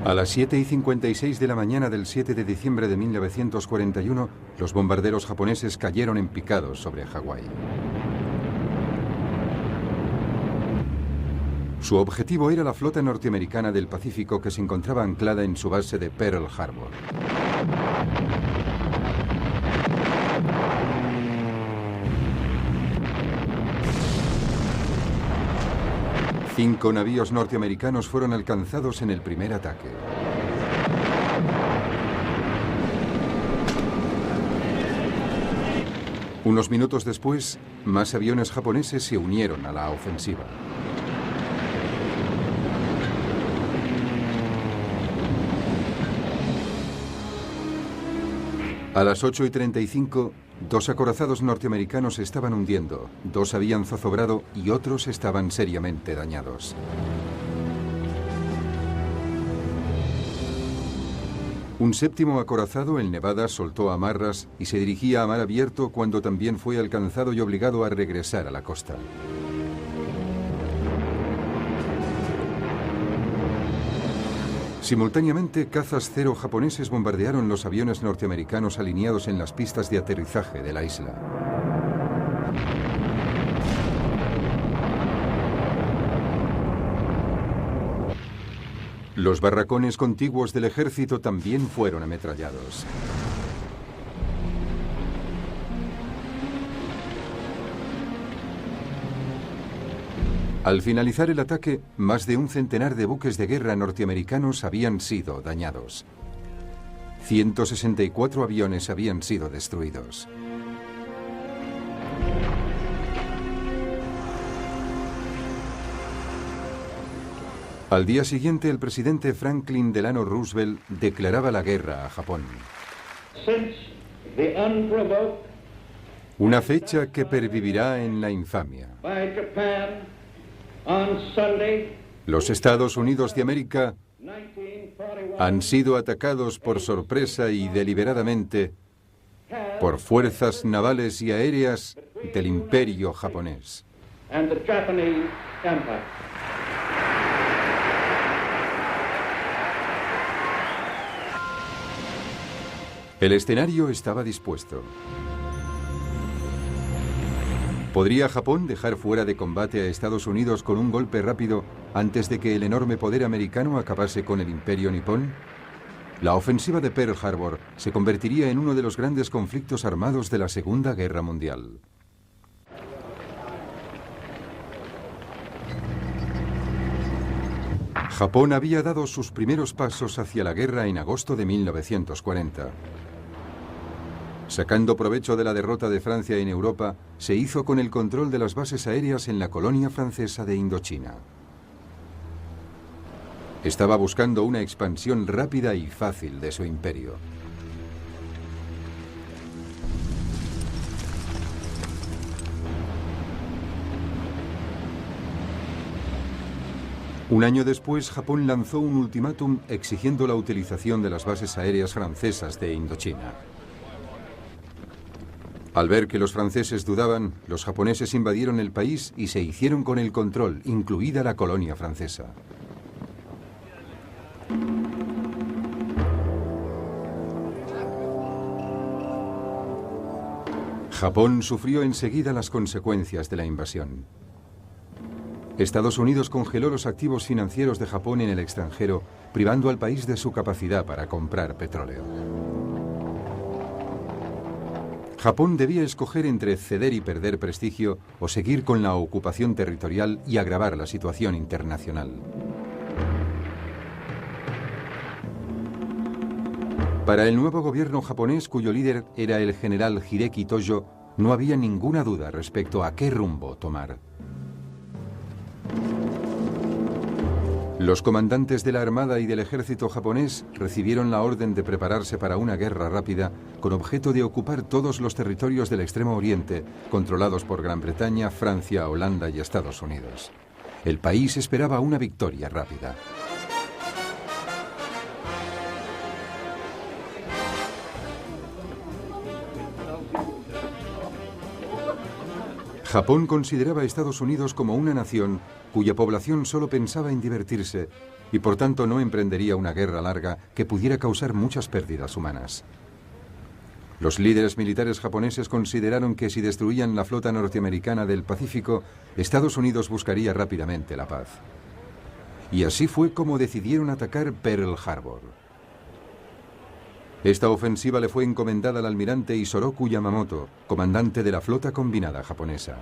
A las 7:56 de la mañana del 7 de diciembre de 1941, los bombarderos japoneses cayeron en picado sobre Hawái. Su objetivo era la flota norteamericana del Pacífico que se encontraba anclada en su base de Pearl Harbor. Cinco navíos norteamericanos fueron alcanzados en el primer ataque. Unos minutos después, más aviones japoneses se unieron a la ofensiva. A las 8:35, dos acorazados norteamericanos se estaban hundiendo, dos habían zozobrado y otros estaban seriamente dañados. Un séptimo acorazado, el Nevada, soltó amarras y se dirigía a mar abierto cuando también fue alcanzado y obligado a regresar a la costa. Simultáneamente, cazas Cero japoneses bombardearon los aviones norteamericanos alineados en las pistas de aterrizaje de la isla. Los barracones contiguos del ejército también fueron ametrallados. Al finalizar el ataque, más de un centenar de buques de guerra norteamericanos habían sido dañados. 164 aviones habían sido destruidos. Al día siguiente, el presidente Franklin Delano Roosevelt declaraba la guerra a Japón. Una fecha que pervivirá en la infamia. Los Estados Unidos de América han sido atacados por sorpresa y deliberadamente por fuerzas navales y aéreas del Imperio japonés. El escenario estaba dispuesto. ¿Podría Japón dejar fuera de combate a Estados Unidos con un golpe rápido antes de que el enorme poder americano acabase con el imperio nipón? La ofensiva de Pearl Harbor se convertiría en uno de los grandes conflictos armados de la Segunda Guerra Mundial. Japón había dado sus primeros pasos hacia la guerra en agosto de 1940. Sacando provecho de la derrota de Francia en Europa, se hizo con el control de las bases aéreas en la colonia francesa de Indochina. Estaba buscando una expansión rápida y fácil de su imperio. Un año después, Japón lanzó un ultimátum exigiendo la utilización de las bases aéreas francesas de Indochina. Al ver que los franceses dudaban, los japoneses invadieron el país y se hicieron con el control, incluida la colonia francesa. Japón sufrió enseguida las consecuencias de la invasión. Estados Unidos congeló los activos financieros de Japón en el extranjero, privando al país de su capacidad para comprar petróleo. Japón debía escoger entre ceder y perder prestigio o seguir con la ocupación territorial y agravar la situación internacional. Para el nuevo gobierno japonés, cuyo líder era el general Hideki Tojo, no había ninguna duda respecto a qué rumbo tomar. Los comandantes de la Armada y del ejército japonés recibieron la orden de prepararse para una guerra rápida con objeto de ocupar todos los territorios del Extremo Oriente, controlados por Gran Bretaña, Francia, Holanda y Estados Unidos. El país esperaba una victoria rápida. Japón consideraba a Estados Unidos como una nación cuya población solo pensaba en divertirse y por tanto no emprendería una guerra larga que pudiera causar muchas pérdidas humanas. Los líderes militares japoneses consideraron que si destruían la flota norteamericana del Pacífico, Estados Unidos buscaría rápidamente la paz. Y así fue como decidieron atacar Pearl Harbor. Esta ofensiva le fue encomendada al almirante Isoroku Yamamoto, comandante de la flota combinada japonesa.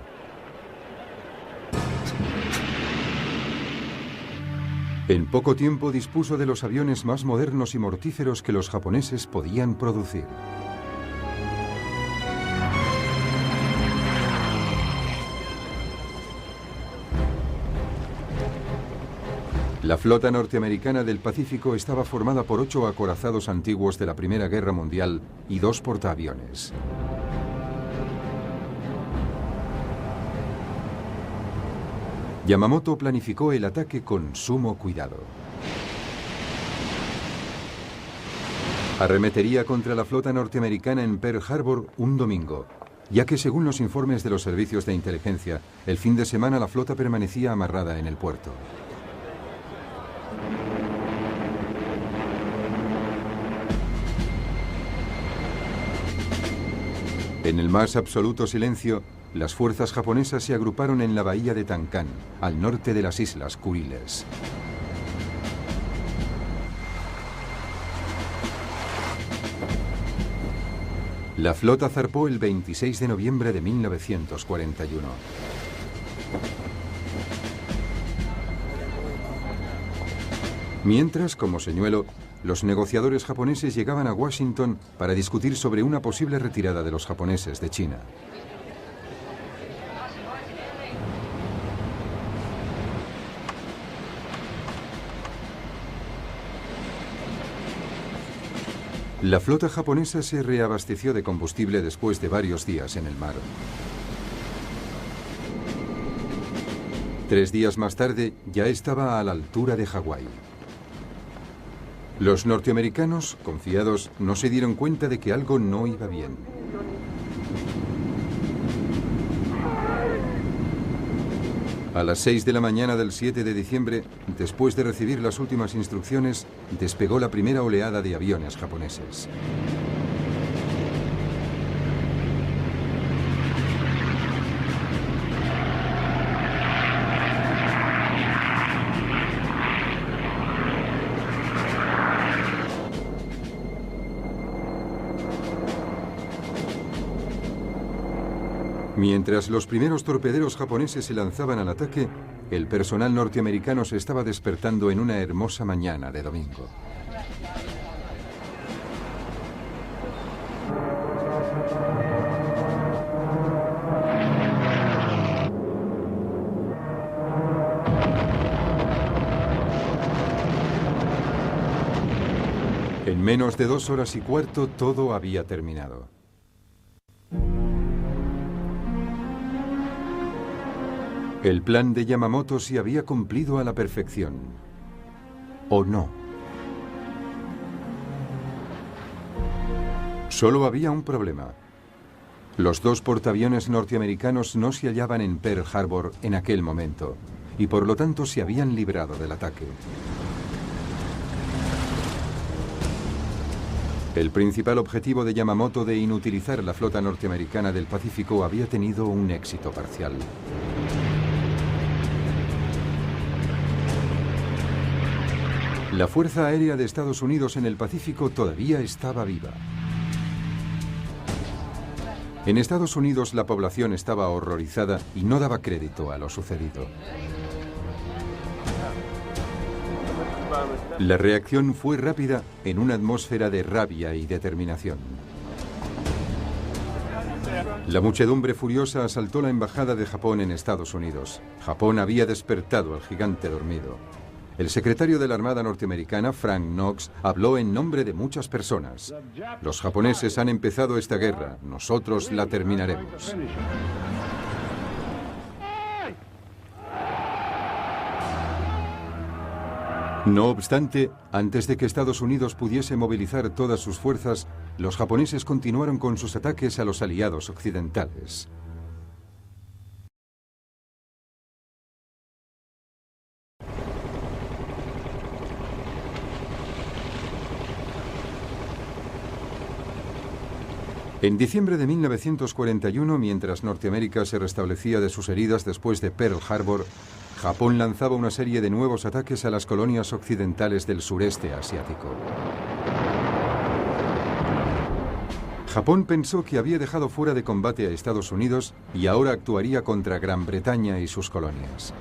En poco tiempo dispuso de los aviones más modernos y mortíferos que los japoneses podían producir. La flota norteamericana del Pacífico estaba formada por 8 acorazados antiguos de la Primera Guerra Mundial y 2 portaaviones. Yamamoto planificó el ataque con sumo cuidado. Arremetería contra la flota norteamericana en Pearl Harbor un domingo, ya que según los informes de los servicios de inteligencia, el fin de semana la flota permanecía amarrada en el puerto. En el más absoluto silencio, las fuerzas japonesas se agruparon en la bahía de Tankan, al norte de las islas Kuriles. La flota zarpó el 26 de noviembre de 1941. Mientras, como señuelo, los negociadores japoneses llegaban a Washington para discutir sobre una posible retirada de los japoneses de China. La flota japonesa se reabasteció de combustible después de varios días en el mar. 3 días más tarde ya estaba a la altura de Hawái. Los norteamericanos, confiados, no se dieron cuenta de que algo no iba bien. A las 6 de la mañana del 7 de diciembre, después de recibir las últimas instrucciones, despegó la primera oleada de aviones japoneses. Mientras los primeros torpederos japoneses se lanzaban al ataque, el personal norteamericano se estaba despertando en una hermosa mañana de domingo. En menos de 2 horas y cuarto todo había terminado. El plan de Yamamoto se había cumplido a la perfección. ¿O no? Solo había un problema. Los 2 portaaviones norteamericanos no se hallaban en Pearl Harbor en aquel momento, y por lo tanto se habían librado del ataque. El principal objetivo de Yamamoto de inutilizar la flota norteamericana del Pacífico había tenido un éxito parcial. La Fuerza Aérea de Estados Unidos en el Pacífico todavía estaba viva. En Estados Unidos la población estaba horrorizada y no daba crédito a lo sucedido. La reacción fue rápida en una atmósfera de rabia y determinación. La muchedumbre furiosa asaltó la embajada de Japón en Estados Unidos. Japón había despertado al gigante dormido. El secretario de la Armada norteamericana, Frank Knox, habló en nombre de muchas personas. Los japoneses han empezado esta guerra, nosotros la terminaremos. No obstante, antes de que Estados Unidos pudiese movilizar todas sus fuerzas, los japoneses continuaron con sus ataques a los aliados occidentales. En diciembre de 1941, mientras Norteamérica se restablecía de sus heridas después de Pearl Harbor, Japón lanzaba una serie de nuevos ataques a las colonias occidentales del sureste asiático. Japón pensó que había dejado fuera de combate a Estados Unidos y ahora actuaría contra Gran Bretaña y sus colonias.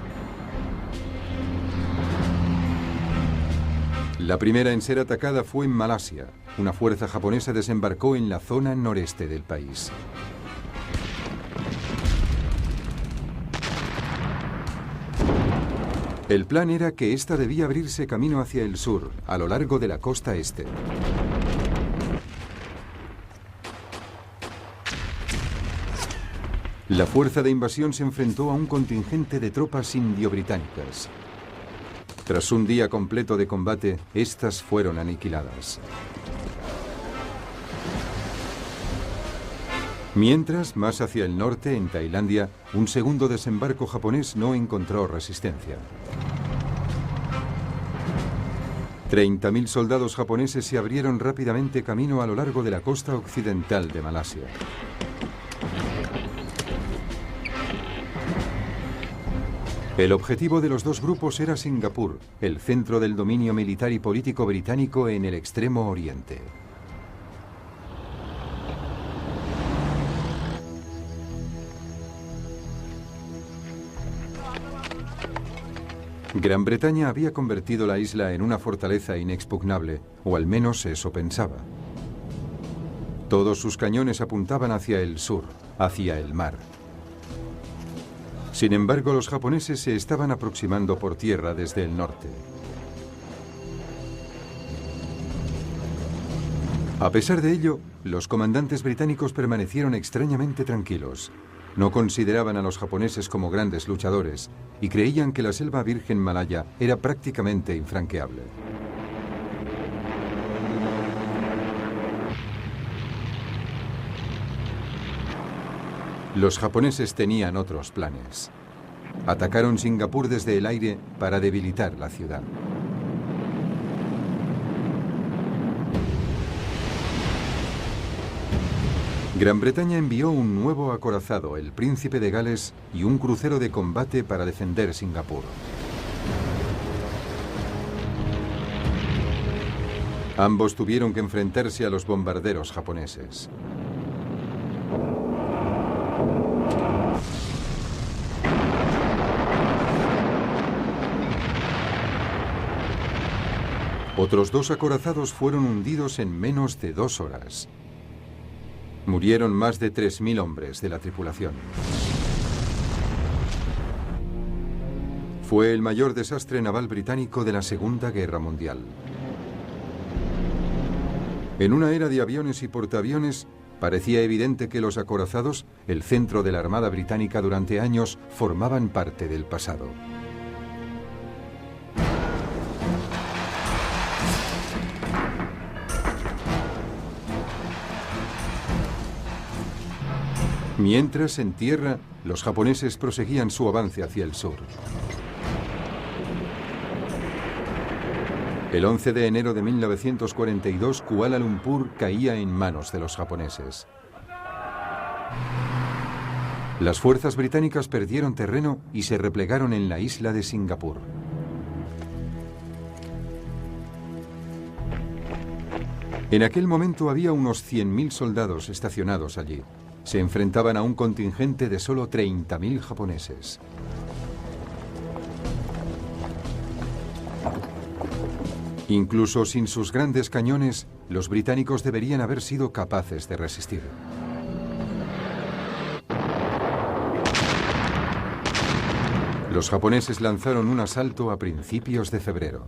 La primera en ser atacada fue en Malasia. Una fuerza japonesa desembarcó en la zona noreste del país. El plan era que ésta debía abrirse camino hacia el sur, a lo largo de la costa este. La fuerza de invasión se enfrentó a un contingente de tropas indio-británicas. Tras un día completo de combate, estas fueron aniquiladas. Mientras, más hacia el norte, en Tailandia, un segundo desembarco japonés no encontró resistencia. 30.000 soldados japoneses se abrieron rápidamente camino a lo largo de la costa occidental de Malasia. El objetivo de los dos grupos era Singapur, el centro del dominio militar y político británico en el Extremo Oriente. Gran Bretaña había convertido la isla en una fortaleza inexpugnable, o al menos eso pensaba. Todos sus cañones apuntaban hacia el sur, hacia el mar. Sin embargo, los japoneses se estaban aproximando por tierra desde el norte. A pesar de ello, los comandantes británicos permanecieron extrañamente tranquilos. No consideraban a los japoneses como grandes luchadores y creían que la selva virgen malaya era prácticamente infranqueable. Los japoneses tenían otros planes. Atacaron Singapur desde el aire para debilitar la ciudad. Gran Bretaña envió un nuevo acorazado, el Príncipe de Gales, y un crucero de combate para defender Singapur. Ambos tuvieron que enfrentarse a los bombarderos japoneses. Otros dos acorazados fueron hundidos en menos de 2 horas. Murieron más de 3.000 hombres de la tripulación. Fue el mayor desastre naval británico de la Segunda Guerra Mundial. En una era de aviones y portaaviones, parecía evidente que los acorazados, el centro de la Armada Británica durante años, formaban parte del pasado. Mientras, en tierra, los japoneses proseguían su avance hacia el sur. El 11 de enero de 1942, Kuala Lumpur caía en manos de los japoneses. Las fuerzas británicas perdieron terreno y se replegaron en la isla de Singapur. En aquel momento había unos 100.000 soldados estacionados allí. Se enfrentaban a un contingente de solo 30.000 japoneses. Incluso sin sus grandes cañones, los británicos deberían haber sido capaces de resistir. Los japoneses lanzaron un asalto a principios de febrero.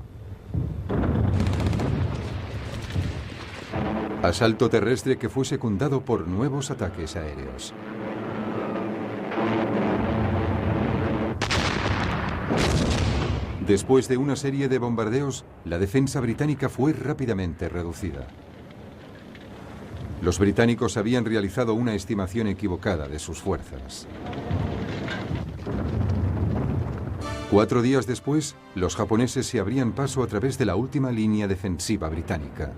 Asalto terrestre que fue secundado por nuevos ataques aéreos. Después de una serie de bombardeos, la defensa británica fue rápidamente reducida. Los británicos habían realizado una estimación equivocada de sus fuerzas. 4 días después, los japoneses se abrían paso a través de la última línea defensiva británica.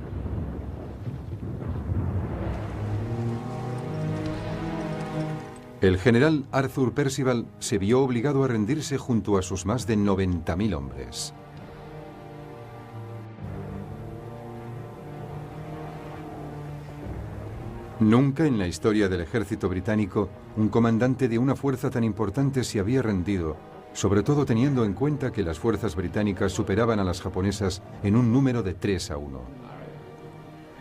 El general Arthur Percival se vio obligado a rendirse junto a sus más de 90.000 hombres. Nunca en la historia del ejército británico un comandante de una fuerza tan importante se había rendido, sobre todo teniendo en cuenta que las fuerzas británicas superaban a las japonesas en un número de 3-1.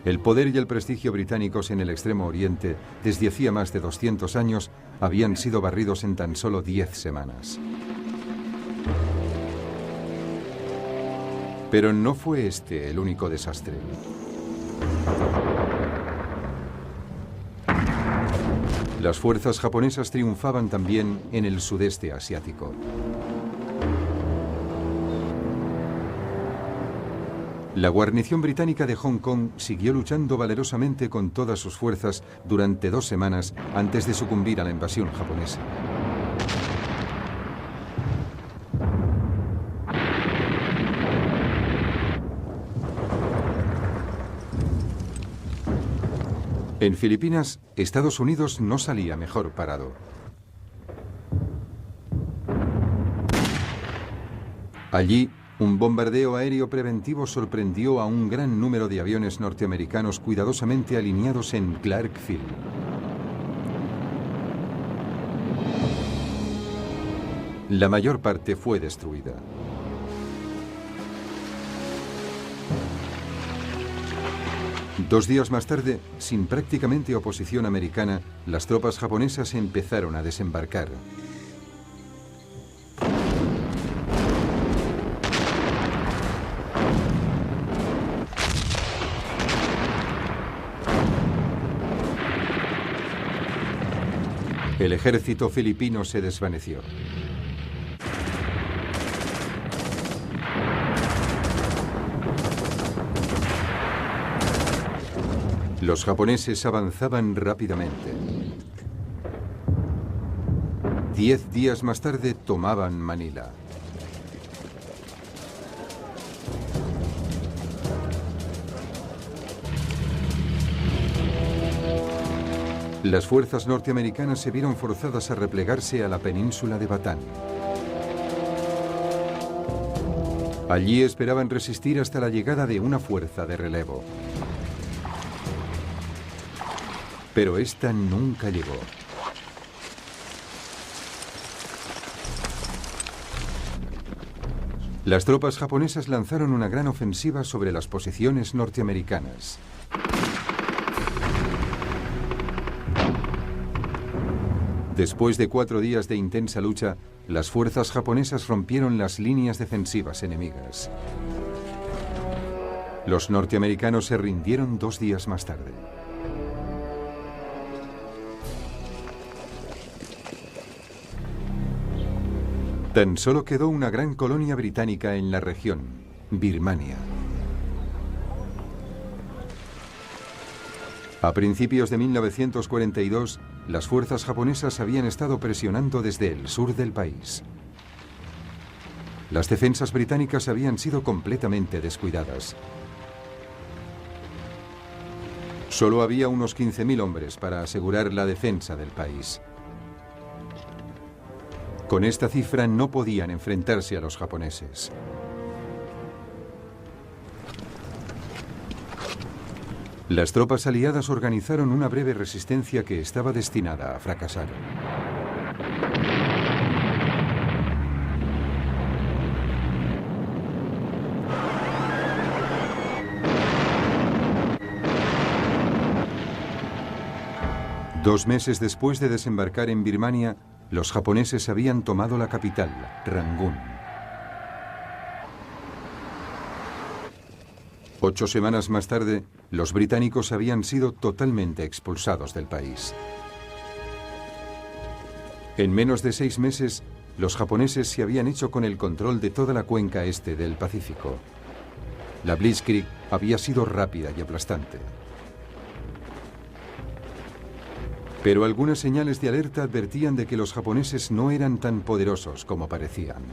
El poder y el prestigio británicos en el Extremo Oriente, desde hacía más de 200 años, habían sido barridos en tan solo 10 semanas. Pero no fue este el único desastre. Las fuerzas japonesas triunfaban también en el sudeste asiático. La guarnición británica de Hong Kong siguió luchando valerosamente con todas sus fuerzas durante 2 semanas antes de sucumbir a la invasión japonesa. En Filipinas, Estados Unidos no salía mejor parado. Allí, un bombardeo aéreo preventivo sorprendió a un gran número de aviones norteamericanos cuidadosamente alineados en Clark Field. La mayor parte fue destruida. Dos días más tarde, sin prácticamente oposición americana, las tropas japonesas empezaron a desembarcar. El ejército filipino se desvaneció. Los japoneses avanzaban rápidamente. 10 días más tarde tomaban Manila. Las fuerzas norteamericanas se vieron forzadas a replegarse a la península de Batán. Allí esperaban resistir hasta la llegada de una fuerza de relevo. Pero esta nunca llegó. Las tropas japonesas lanzaron una gran ofensiva sobre las posiciones norteamericanas. Después de 4 días de intensa lucha, las fuerzas japonesas rompieron las líneas defensivas enemigas. Los norteamericanos se rindieron 2 días más tarde. Tan solo quedó una gran colonia británica en la región, Birmania. A principios de 1942, las fuerzas japonesas habían estado presionando desde el sur del país. Las defensas británicas habían sido completamente descuidadas. Solo había unos 15.000 hombres para asegurar la defensa del país. Con esta cifra no podían enfrentarse a los japoneses. Las tropas aliadas organizaron una breve resistencia que estaba destinada a fracasar. Dos meses después de desembarcar en Birmania, los japoneses habían tomado la capital, Rangún. 8 semanas más tarde, los británicos habían sido totalmente expulsados del país. En menos de 6 meses, los japoneses se habían hecho con el control de toda la cuenca este del Pacífico. La Blitzkrieg había sido rápida y aplastante. Pero algunas señales de alerta advertían de que los japoneses no eran tan poderosos como parecían.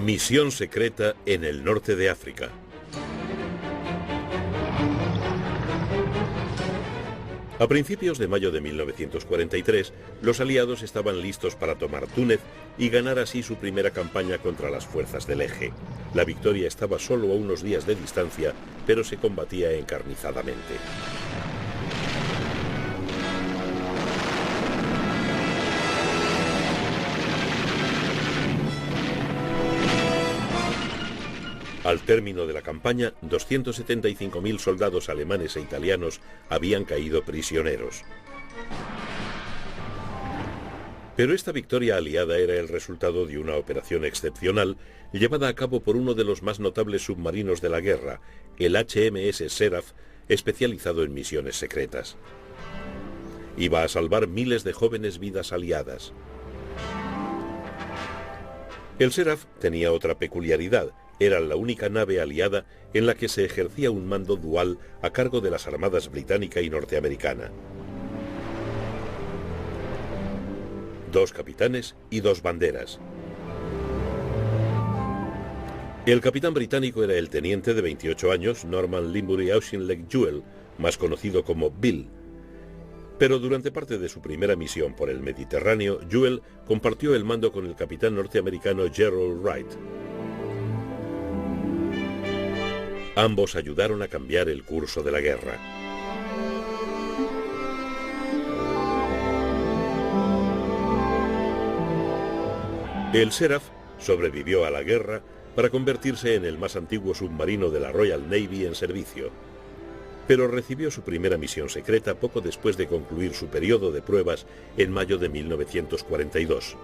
Misión secreta en el norte de África. A principios de mayo de 1943, los aliados estaban listos para tomar Túnez y ganar así su primera campaña contra las fuerzas del Eje. La victoria estaba solo a unos días de distancia, pero se combatía encarnizadamente. Al término de la campaña, 275.000 soldados alemanes e italianos habían caído prisioneros. Pero esta victoria aliada era el resultado de una operación excepcional llevada a cabo por uno de los más notables submarinos de la guerra, el HMS Seraph, especializado en misiones secretas. Iba a salvar miles de jóvenes vidas aliadas. El Seraph tenía otra peculiaridad. Era la única nave aliada en la que se ejercía un mando dual a cargo de las armadas británica y norteamericana. 2 capitanes y 2 banderas. El capitán británico era el teniente de 28 años, Norman Limbury Auchinleck Jewell, más conocido como Bill. Pero durante parte de su primera misión por el Mediterráneo, Jewell compartió el mando con el capitán norteamericano Gerald Wright. Ambos ayudaron a cambiar el curso de la guerra. El Seraph sobrevivió a la guerra para convertirse en el más antiguo submarino de la Royal Navy en servicio, pero recibió su primera misión secreta poco después de concluir su periodo de pruebas en mayo de 1942.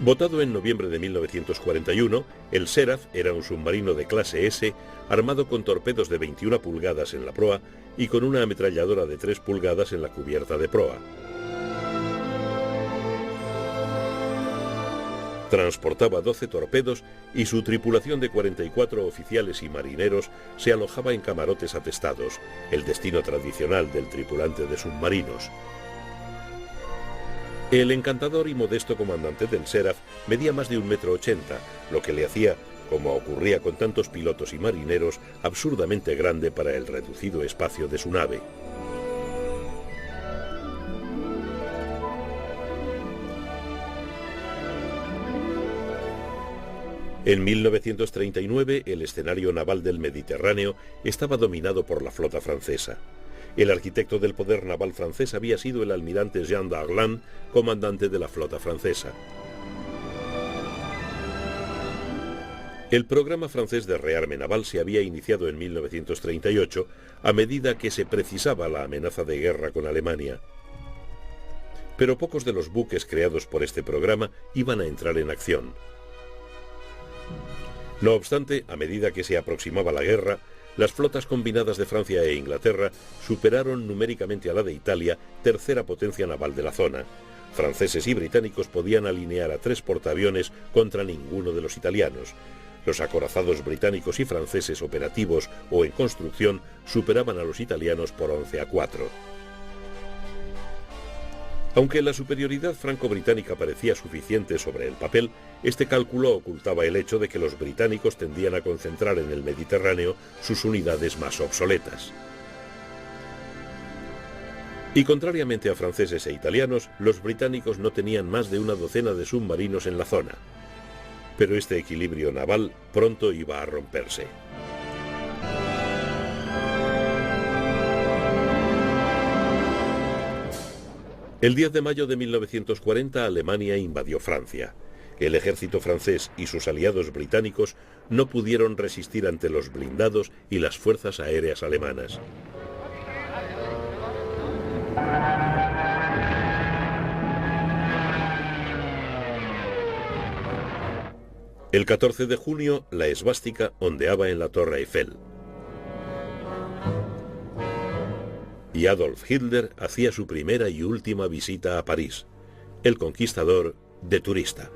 Votado en noviembre de 1941, el Seraph era un submarino de clase S, armado con torpedos de 21 pulgadas en la proa y con una ametralladora de 3 pulgadas en la cubierta de proa. Transportaba 12 torpedos y su tripulación de 44 oficiales y marineros se alojaba en camarotes atestados, el destino tradicional del tripulante de submarinos. El encantador y modesto comandante del Seraph medía más de 1,80 m, lo que le hacía, como ocurría con tantos pilotos y marineros, absurdamente grande para el reducido espacio de su nave. En 1939, el escenario naval del Mediterráneo estaba dominado por la flota francesa. El arquitecto del poder naval francés había sido el almirante Jean Darlan, comandante de la flota francesa. El programa francés de rearme naval se había iniciado en 1938, a medida que se precisaba la amenaza de guerra con Alemania. Pero pocos de los buques creados por este programa iban a entrar en acción. No obstante, a medida que se aproximaba la guerra, las flotas combinadas de Francia e Inglaterra superaron numéricamente a la de Italia, tercera potencia naval de la zona. Franceses y británicos podían alinear a 3 portaaviones contra ninguno de los italianos. Los acorazados británicos y franceses operativos o en construcción superaban a los italianos por 11-4. Aunque la superioridad franco-británica parecía suficiente sobre el papel, este cálculo ocultaba el hecho de que los británicos tendían a concentrar en el Mediterráneo sus unidades más obsoletas. Y contrariamente a franceses e italianos, los británicos no tenían más de una docena de submarinos en la zona. Pero este equilibrio naval pronto iba a romperse. El 10 de mayo de 1940, Alemania invadió Francia. El ejército francés y sus aliados británicos no pudieron resistir ante los blindados y las fuerzas aéreas alemanas. El 14 de junio, la esvástica ondeaba en la Torre Eiffel. Y Adolf Hitler hacía su primera y última visita a París, el conquistador de turista.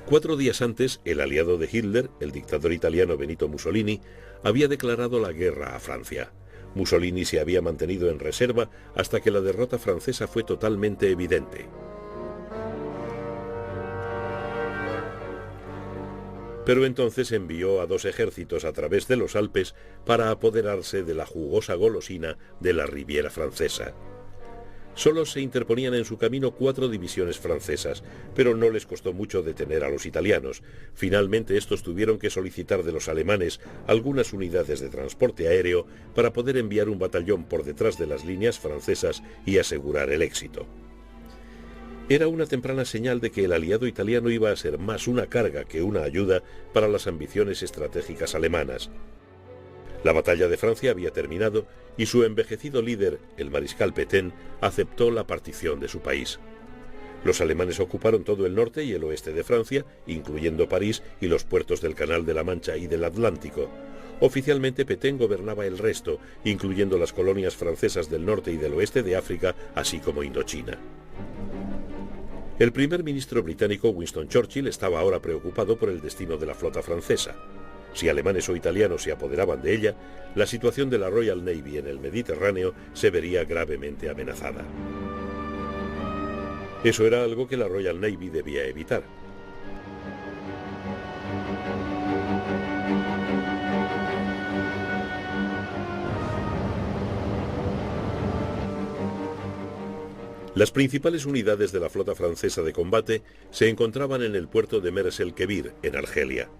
4 días antes, el aliado de Hitler, el dictador italiano Benito Mussolini, había declarado la guerra a Francia. Mussolini se había mantenido en reserva hasta que la derrota francesa fue totalmente evidente. Pero entonces envió a 2 ejércitos a través de los Alpes para apoderarse de la jugosa golosina de la Riviera francesa. Solo se interponían en su camino 4 divisiones francesas, pero no les costó mucho detener a los italianos. Finalmente estos tuvieron que solicitar de los alemanes algunas unidades de transporte aéreo para poder enviar un batallón por detrás de las líneas francesas y asegurar el éxito. Era una temprana señal de que el aliado italiano iba a ser más una carga que una ayuda para las ambiciones estratégicas alemanas. La batalla de Francia había terminado y su envejecido líder, el mariscal Pétain, aceptó la partición de su país. Los alemanes ocuparon todo el norte y el oeste de Francia, incluyendo París y los puertos del Canal de la Mancha y del Atlántico. Oficialmente Pétain gobernaba el resto, incluyendo las colonias francesas del norte y del oeste de África, así como Indochina. El primer ministro británico Winston Churchill estaba ahora preocupado por el destino de la flota francesa. Si alemanes o italianos se apoderaban de ella, la situación de la Royal Navy en el Mediterráneo se vería gravemente amenazada. Eso era algo que la Royal Navy debía evitar. Las principales unidades de la flota francesa de combate se encontraban en el puerto de Mers el-Kebir, en Argelia.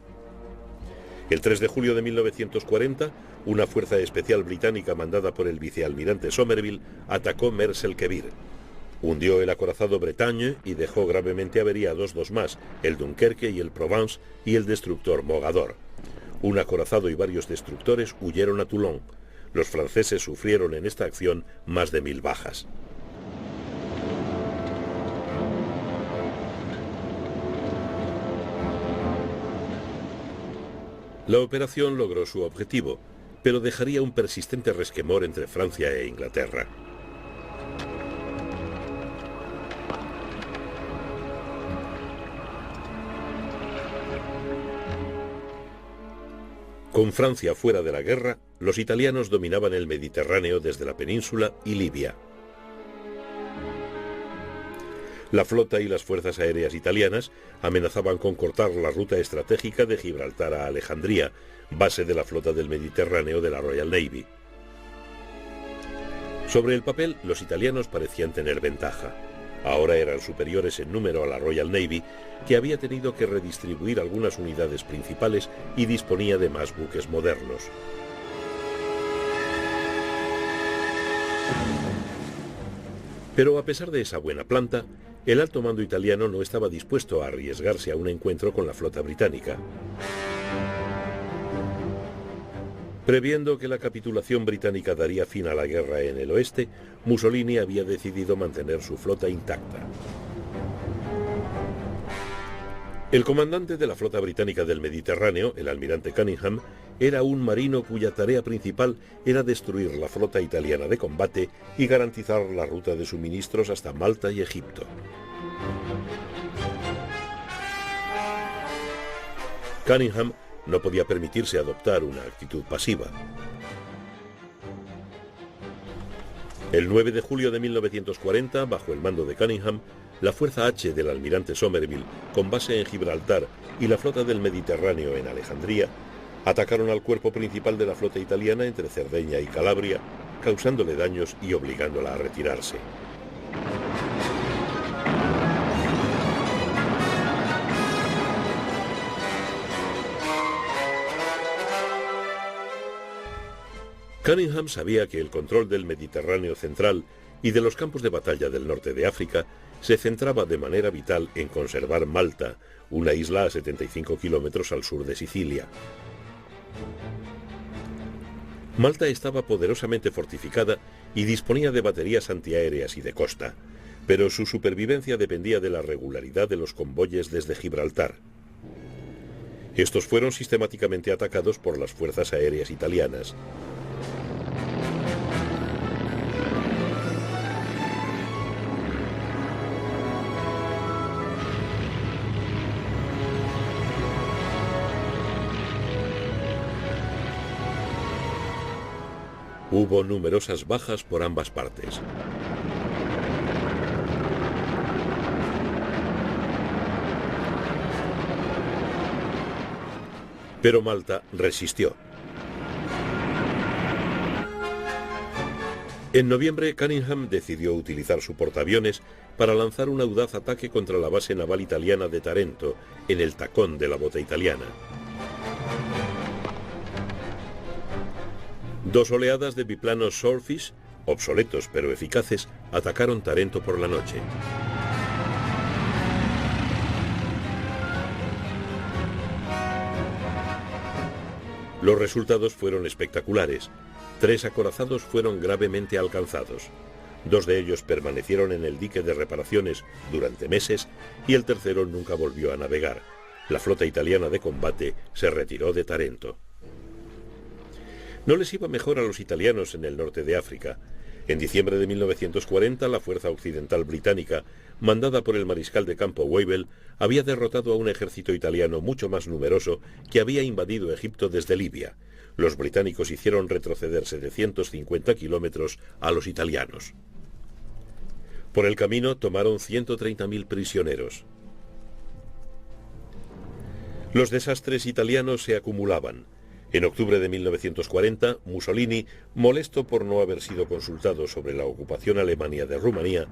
El 3 de julio de 1940, una fuerza especial británica mandada por el vicealmirante Somerville atacó Mers el-Kebir. Hundió el acorazado Bretagne y dejó gravemente averiados 2 más, el Dunkerque y el Provence, y el destructor Mogador. Un acorazado y varios destructores huyeron a Toulon. Los franceses sufrieron en esta acción más de 1000 bajas. La operación logró su objetivo, pero dejaría un persistente resquemor entre Francia e Inglaterra. Con Francia fuera de la guerra, los italianos dominaban el Mediterráneo desde la península y Libia. La flota y las fuerzas aéreas italianas amenazaban con cortar la ruta estratégica de Gibraltar a Alejandría, base de la flota del Mediterráneo de la Royal Navy. Sobre el papel, los italianos parecían tener ventaja. Ahora eran superiores en número a la Royal Navy, que había tenido que redistribuir algunas unidades principales y disponía de más buques modernos. Pero a pesar de esa buena planta, el alto mando italiano no estaba dispuesto a arriesgarse a un encuentro con la flota británica. Previendo que la capitulación británica daría fin a la guerra en el oeste, Mussolini había decidido mantener su flota intacta. El comandante de la flota británica del Mediterráneo, el almirante Cunningham, era un marino cuya tarea principal era destruir la flota italiana de combate y garantizar la ruta de suministros hasta Malta y Egipto. Cunningham no podía permitirse adoptar una actitud pasiva. El 9 de julio de 1940, bajo el mando de Cunningham, la Fuerza H del almirante Somerville, con base en Gibraltar, y la flota del Mediterráneo en Alejandría, atacaron al cuerpo principal de la flota italiana entre Cerdeña y Calabria, causándole daños y obligándola a retirarse. Cunningham sabía que el control del Mediterráneo central y de los campos de batalla del norte de África se centraba de manera vital en conservar Malta, una isla a 75 kilómetros al sur de Sicilia. Malta estaba poderosamente fortificada y disponía de baterías antiaéreas y de costa, pero su supervivencia dependía de la regularidad de los convoyes desde Gibraltar. Estos fueron sistemáticamente atacados por las fuerzas aéreas italianas. Hubo numerosas bajas por ambas partes. Pero Malta resistió. En noviembre, Cunningham decidió utilizar su portaaviones para lanzar un audaz ataque contra la base naval italiana de Tarento, en el tacón de la bota italiana. 2 oleadas de biplanos Swordfish, obsoletos pero eficaces, atacaron Tarento por la noche. Los resultados fueron espectaculares. 3 acorazados fueron gravemente alcanzados. 2 de ellos permanecieron en el dique de reparaciones durante meses y el tercero nunca volvió a navegar. La flota italiana de combate se retiró de Tarento. No les iba mejor a los italianos en el norte de África. En diciembre de 1940, la fuerza occidental británica, mandada por el mariscal de campo Wavell, había derrotado a un ejército italiano mucho más numeroso que había invadido Egipto desde Libia. Los británicos hicieron retroceder 750 kilómetros a los italianos. Por el camino tomaron 130.000 prisioneros. Los desastres italianos se acumulaban. En octubre de 1940, Mussolini, molesto por no haber sido consultado sobre la ocupación alemana de Rumanía,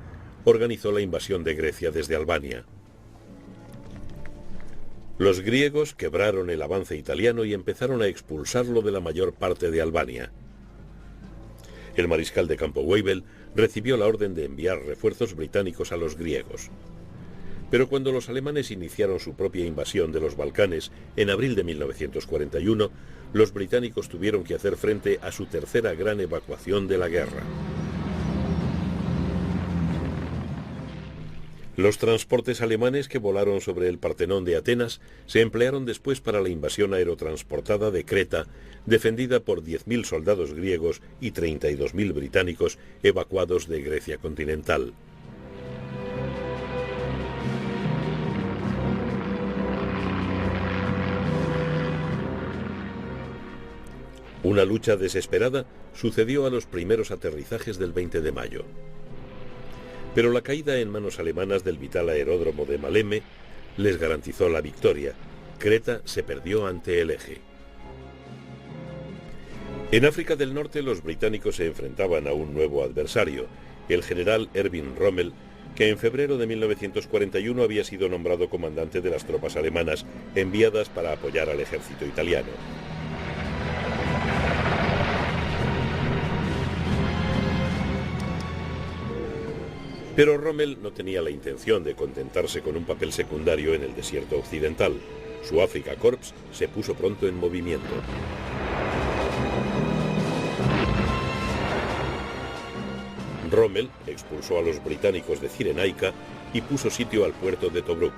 organizó la invasión de Grecia desde Albania. Los griegos quebraron el avance italiano y empezaron a expulsarlo de la mayor parte de Albania. El mariscal de campo Wavell recibió la orden de enviar refuerzos británicos a los griegos. Pero cuando los alemanes iniciaron su propia invasión de los Balcanes en abril de 1941, los británicos tuvieron que hacer frente a su tercera gran evacuación de la guerra. Los transportes alemanes que volaron sobre el Partenón de Atenas se emplearon después para la invasión aerotransportada de Creta, defendida por 10.000 soldados griegos y 32.000 británicos evacuados de Grecia continental. Una lucha desesperada sucedió a los primeros aterrizajes del 20 de mayo. Pero la caída en manos alemanas del vital aeródromo de Maleme les garantizó la victoria. Creta se perdió ante el Eje. En África del Norte los británicos se enfrentaban a un nuevo adversario, el general Erwin Rommel, que en febrero de 1941 había sido nombrado comandante de las tropas alemanas enviadas para apoyar al ejército italiano. Pero Rommel no tenía la intención de contentarse con un papel secundario en el desierto occidental. Su Afrika Korps se puso pronto en movimiento. Rommel expulsó a los británicos de Cirenaica y puso sitio al puerto de Tobruk.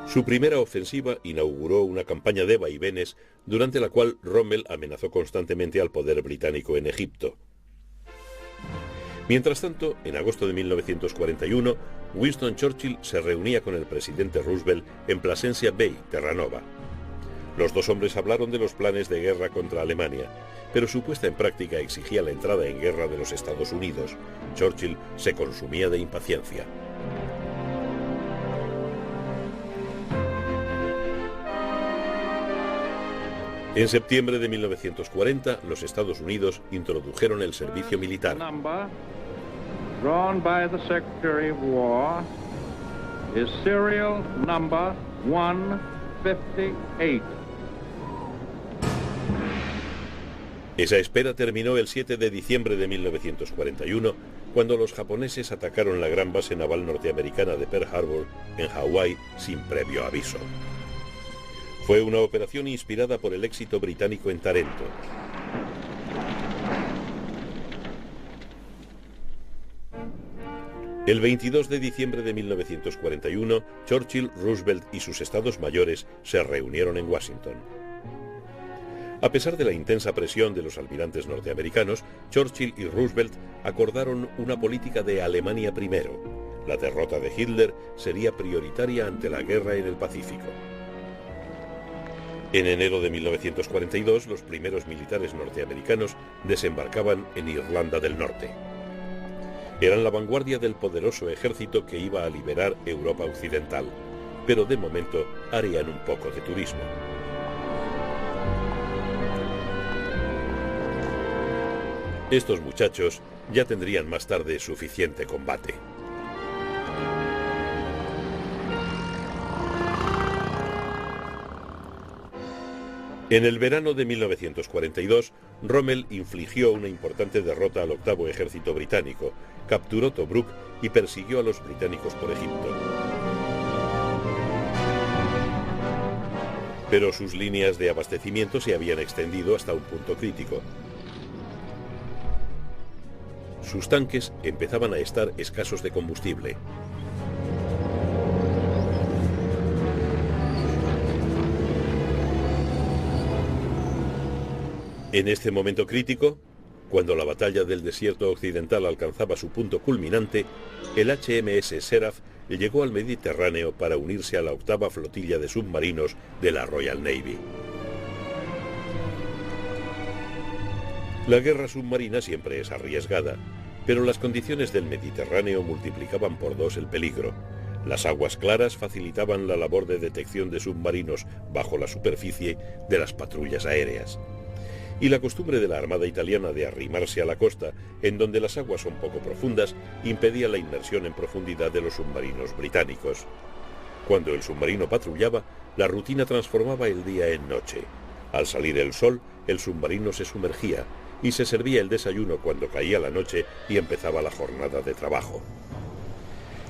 Su primera ofensiva inauguró una campaña de vaivenes durante la cual Rommel amenazó constantemente al poder británico en Egipto. Mientras tanto, en agosto de 1941, Winston Churchill se reunía con el presidente Roosevelt en Plasencia Bay, Terranova. Los dos hombres hablaron de los planes de guerra contra Alemania, pero su puesta en práctica exigía la entrada en guerra de los Estados Unidos. Churchill se consumía de impaciencia. En septiembre de 1940, los Estados Unidos introdujeron el servicio militar. Esa espera terminó el 7 de diciembre de 1941, cuando los japoneses atacaron la gran base naval norteamericana de Pearl Harbor, en Hawái, sin previo aviso. Fue una operación inspirada por el éxito británico en Tarento. El 22 de diciembre de 1941, Churchill, Roosevelt y sus estados mayores se reunieron en Washington. A pesar de la intensa presión de los almirantes norteamericanos, Churchill y Roosevelt acordaron una política de Alemania primero. La derrota de Hitler sería prioritaria ante la guerra en el Pacífico. En enero de 1942, los primeros militares norteamericanos desembarcaban en Irlanda del Norte. Eran la vanguardia del poderoso ejército que iba a liberar Europa Occidental, pero de momento harían un poco de turismo. Estos muchachos ya tendrían más tarde suficiente combate. En el verano de 1942, Rommel infligió una importante derrota al octavo ejército británico, capturó Tobruk y persiguió a los británicos por Egipto. Pero sus líneas de abastecimiento se habían extendido hasta un punto crítico. Sus tanques empezaban a estar escasos de combustible. En este momento crítico, cuando la batalla del desierto occidental alcanzaba su punto culminante, el HMS Seraph llegó al Mediterráneo para unirse a la octava flotilla de submarinos de la Royal Navy. La guerra submarina siempre es arriesgada, pero las condiciones del Mediterráneo multiplicaban por dos el peligro. Las aguas claras facilitaban la labor de detección de submarinos bajo la superficie de las patrullas aéreas. Y la costumbre de la Armada italiana de arrimarse a la costa, en donde las aguas son poco profundas, impedía la inmersión en profundidad de los submarinos británicos. Cuando el submarino patrullaba, la rutina transformaba el día en noche. Al salir el sol, el submarino se sumergía y se servía el desayuno cuando caía la noche y empezaba la jornada de trabajo.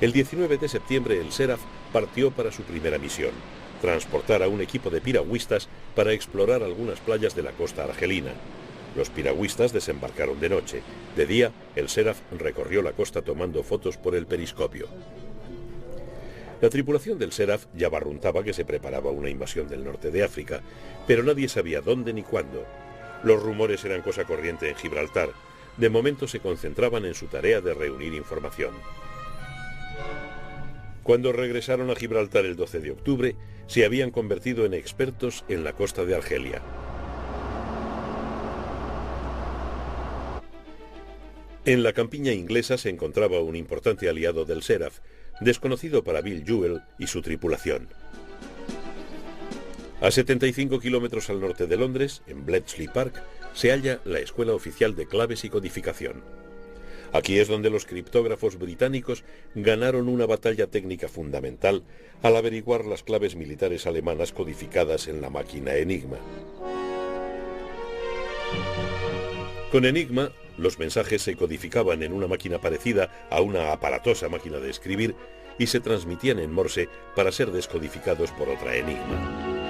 El 19 de septiembre el Seraph partió para su primera misión: transportar a un equipo de piragüistas para explorar algunas playas de la costa argelina. Los piragüistas desembarcaron de noche. De día, el Seraph recorrió la costa tomando fotos por el periscopio. La tripulación del Seraph ya barruntaba que se preparaba una invasión del norte de África, pero nadie sabía dónde ni cuándo. Los rumores eran cosa corriente en Gibraltar. De momento se concentraban en su tarea de reunir información. Cuando regresaron a Gibraltar el 12 de octubre, se habían convertido en expertos en la costa de Argelia. En la campiña inglesa se encontraba un importante aliado del Seraph, desconocido para Bill Jewell y su tripulación. A 75 kilómetros al norte de Londres, en Bletchley Park, se halla la Escuela Oficial de Claves y Codificación. Aquí es donde los criptógrafos británicos ganaron una batalla técnica fundamental al averiguar las claves militares alemanas codificadas en la máquina Enigma. Con Enigma, los mensajes se codificaban en una máquina parecida a una aparatosa máquina de escribir y se transmitían en Morse para ser descodificados por otra Enigma.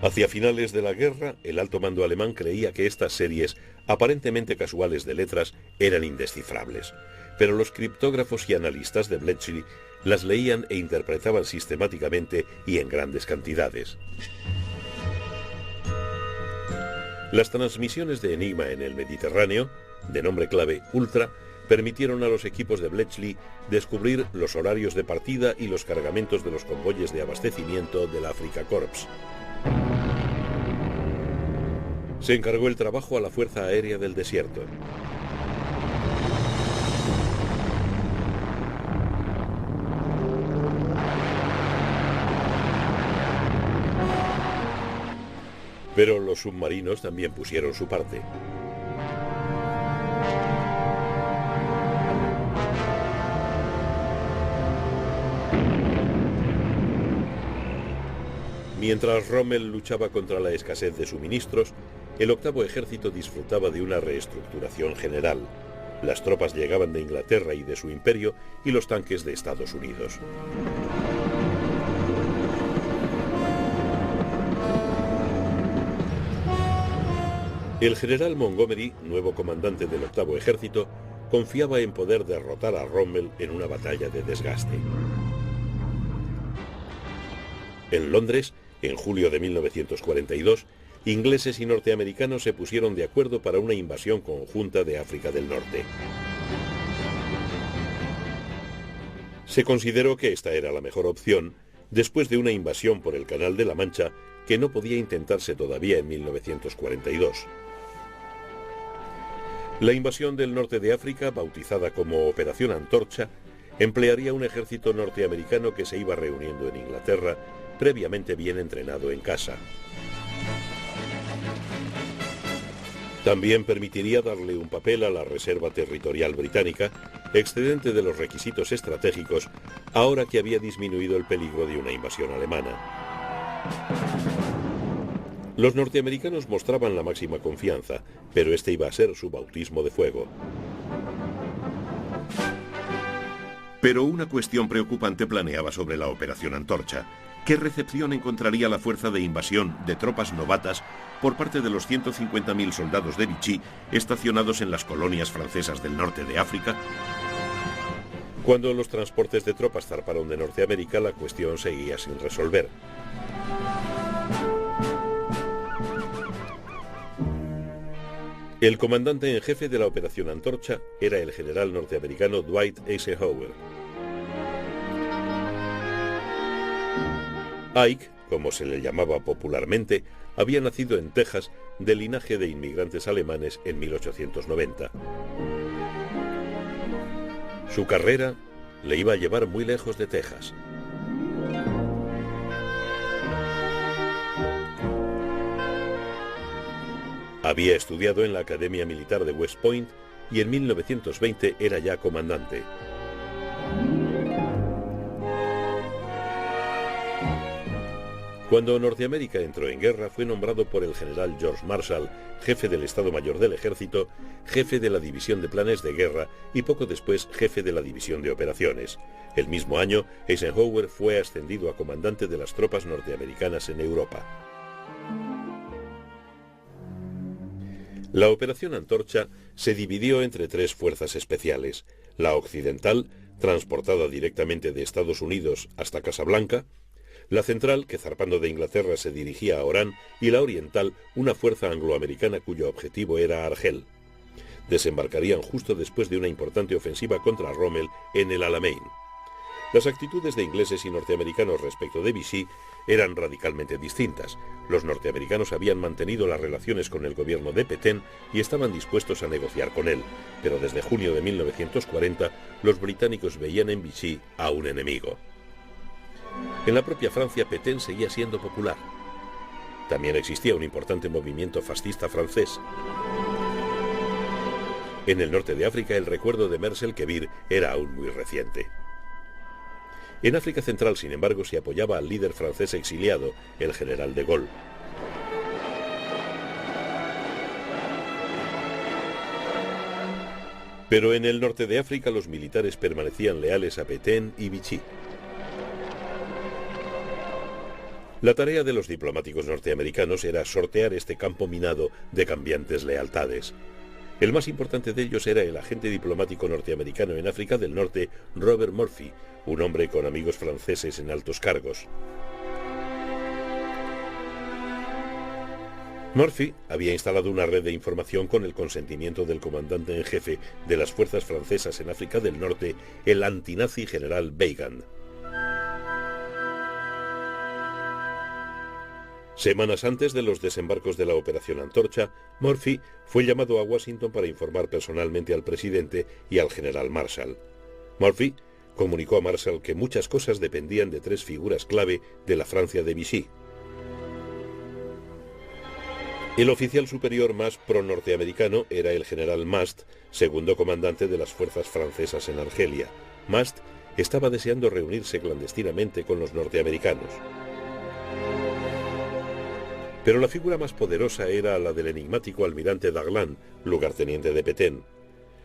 Hacia finales de la guerra, el alto mando alemán creía que estas series, aparentemente casuales de letras, eran indescifrables. Pero los criptógrafos y analistas de Bletchley las leían e interpretaban sistemáticamente y en grandes cantidades. Las transmisiones de Enigma en el Mediterráneo, de nombre clave Ultra, permitieron a los equipos de Bletchley descubrir los horarios de partida y los cargamentos de los convoyes de abastecimiento del Africa Corps. Se encargó el trabajo a la Fuerza Aérea del Desierto. Pero los submarinos también pusieron su parte. Mientras Rommel luchaba contra la escasez de suministros, el octavo ejército disfrutaba de una reestructuración general. Las tropas llegaban de Inglaterra y de su imperio y los tanques de Estados Unidos. El general Montgomery, nuevo comandante del octavo ejército, confiaba en poder derrotar a Rommel en una batalla de desgaste. En Londres, en julio de 1942, ingleses y norteamericanos se pusieron de acuerdo para una invasión conjunta de África del Norte. Se consideró que esta era la mejor opción después de una invasión por el Canal de la Mancha que no podía intentarse todavía en 1942. La invasión del norte de África, bautizada como Operación Antorcha, emplearía un ejército norteamericano que se iba reuniendo en Inglaterra, previamente bien entrenado en casa. También permitiría darle un papel a la Reserva Territorial Británica, excedente de los requisitos estratégicos, ahora que había disminuido el peligro de una invasión alemana. Los norteamericanos mostraban la máxima confianza, pero este iba a ser su bautismo de fuego. Pero una cuestión preocupante planeaba sobre la Operación Antorcha. ¿Qué recepción encontraría la fuerza de invasión de tropas novatas por parte de los 150.000 soldados de Vichy estacionados en las colonias francesas del norte de África? Cuando los transportes de tropas zarparon de Norteamérica, la cuestión seguía sin resolver. El comandante en jefe de la Operación Antorcha era el general norteamericano Dwight Eisenhower. Ike, como se le llamaba popularmente, había nacido en Texas de linaje de inmigrantes alemanes en 1890. Su carrera le iba a llevar muy lejos de Texas. Había estudiado en la Academia Militar de West Point y en 1920 era ya comandante. Cuando Norteamérica entró en guerra, fue nombrado por el general George Marshall, jefe del Estado Mayor del Ejército, jefe de la División de Planes de Guerra y poco después jefe de la División de Operaciones. El mismo año, Eisenhower fue ascendido a comandante de las tropas norteamericanas en Europa. La Operación Antorcha se dividió entre tres fuerzas especiales: la occidental, transportada directamente de Estados Unidos hasta Casablanca; la central, que zarpando de Inglaterra se dirigía a Orán; y la oriental, una fuerza angloamericana cuyo objetivo era Argel. Desembarcarían justo después de una importante ofensiva contra Rommel en el Alamein. Las actitudes de ingleses y norteamericanos respecto de Vichy eran radicalmente distintas. Los norteamericanos habían mantenido las relaciones con el gobierno de Pétain y estaban dispuestos a negociar con él, pero desde junio de 1940 los británicos veían en Vichy a un enemigo. En la propia Francia, Pétain seguía siendo popular. También existía un importante movimiento fascista francés. En el norte de África, el recuerdo de Mers-el-Kébir era aún muy reciente. En África Central, sin embargo, se apoyaba al líder francés exiliado, el general de Gaulle. Pero en el norte de África los militares permanecían leales a Pétain y Vichy. La tarea de los diplomáticos norteamericanos era sortear este campo minado de cambiantes lealtades. El más importante de ellos era el agente diplomático norteamericano en África del Norte, Robert Murphy, un hombre con amigos franceses en altos cargos. Murphy había instalado una red de información con el consentimiento del comandante en jefe de las fuerzas francesas en África del Norte, el antinazi general Weygand. Semanas antes de los desembarcos de la Operación Antorcha, Murphy fue llamado a Washington para informar personalmente al presidente y al general Marshall. Murphy comunicó a Marshall que muchas cosas dependían de tres figuras clave de la Francia de Vichy. El oficial superior más pro-norteamericano era el general Mast, segundo comandante de las fuerzas francesas en Argelia. Mast estaba deseando reunirse clandestinamente con los norteamericanos. Pero la figura más poderosa era la del enigmático almirante Daglan, lugarteniente de Pétain.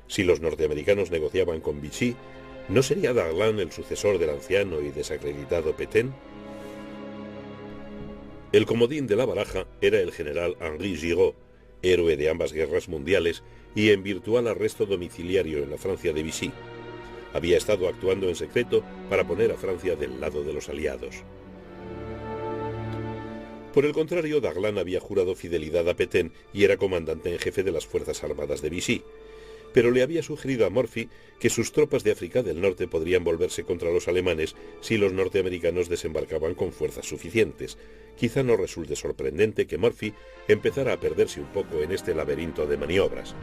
Si los norteamericanos negociaban con Vichy, ¿no sería Daglan el sucesor del anciano y desacreditado Pétain? El comodín de la baraja era el general Henri Giraud, héroe de ambas guerras mundiales y en virtual arresto domiciliario en la Francia de Vichy. Había estado actuando en secreto para poner a Francia del lado de los aliados. Por el contrario, Daglan había jurado fidelidad a Pétain y era comandante en jefe de las Fuerzas Armadas de Vichy, pero le había sugerido a Murphy que sus tropas de África del Norte podrían volverse contra los alemanes si los norteamericanos desembarcaban con fuerzas suficientes. Quizá no resulte sorprendente que Murphy empezara a perderse un poco en este laberinto de maniobras.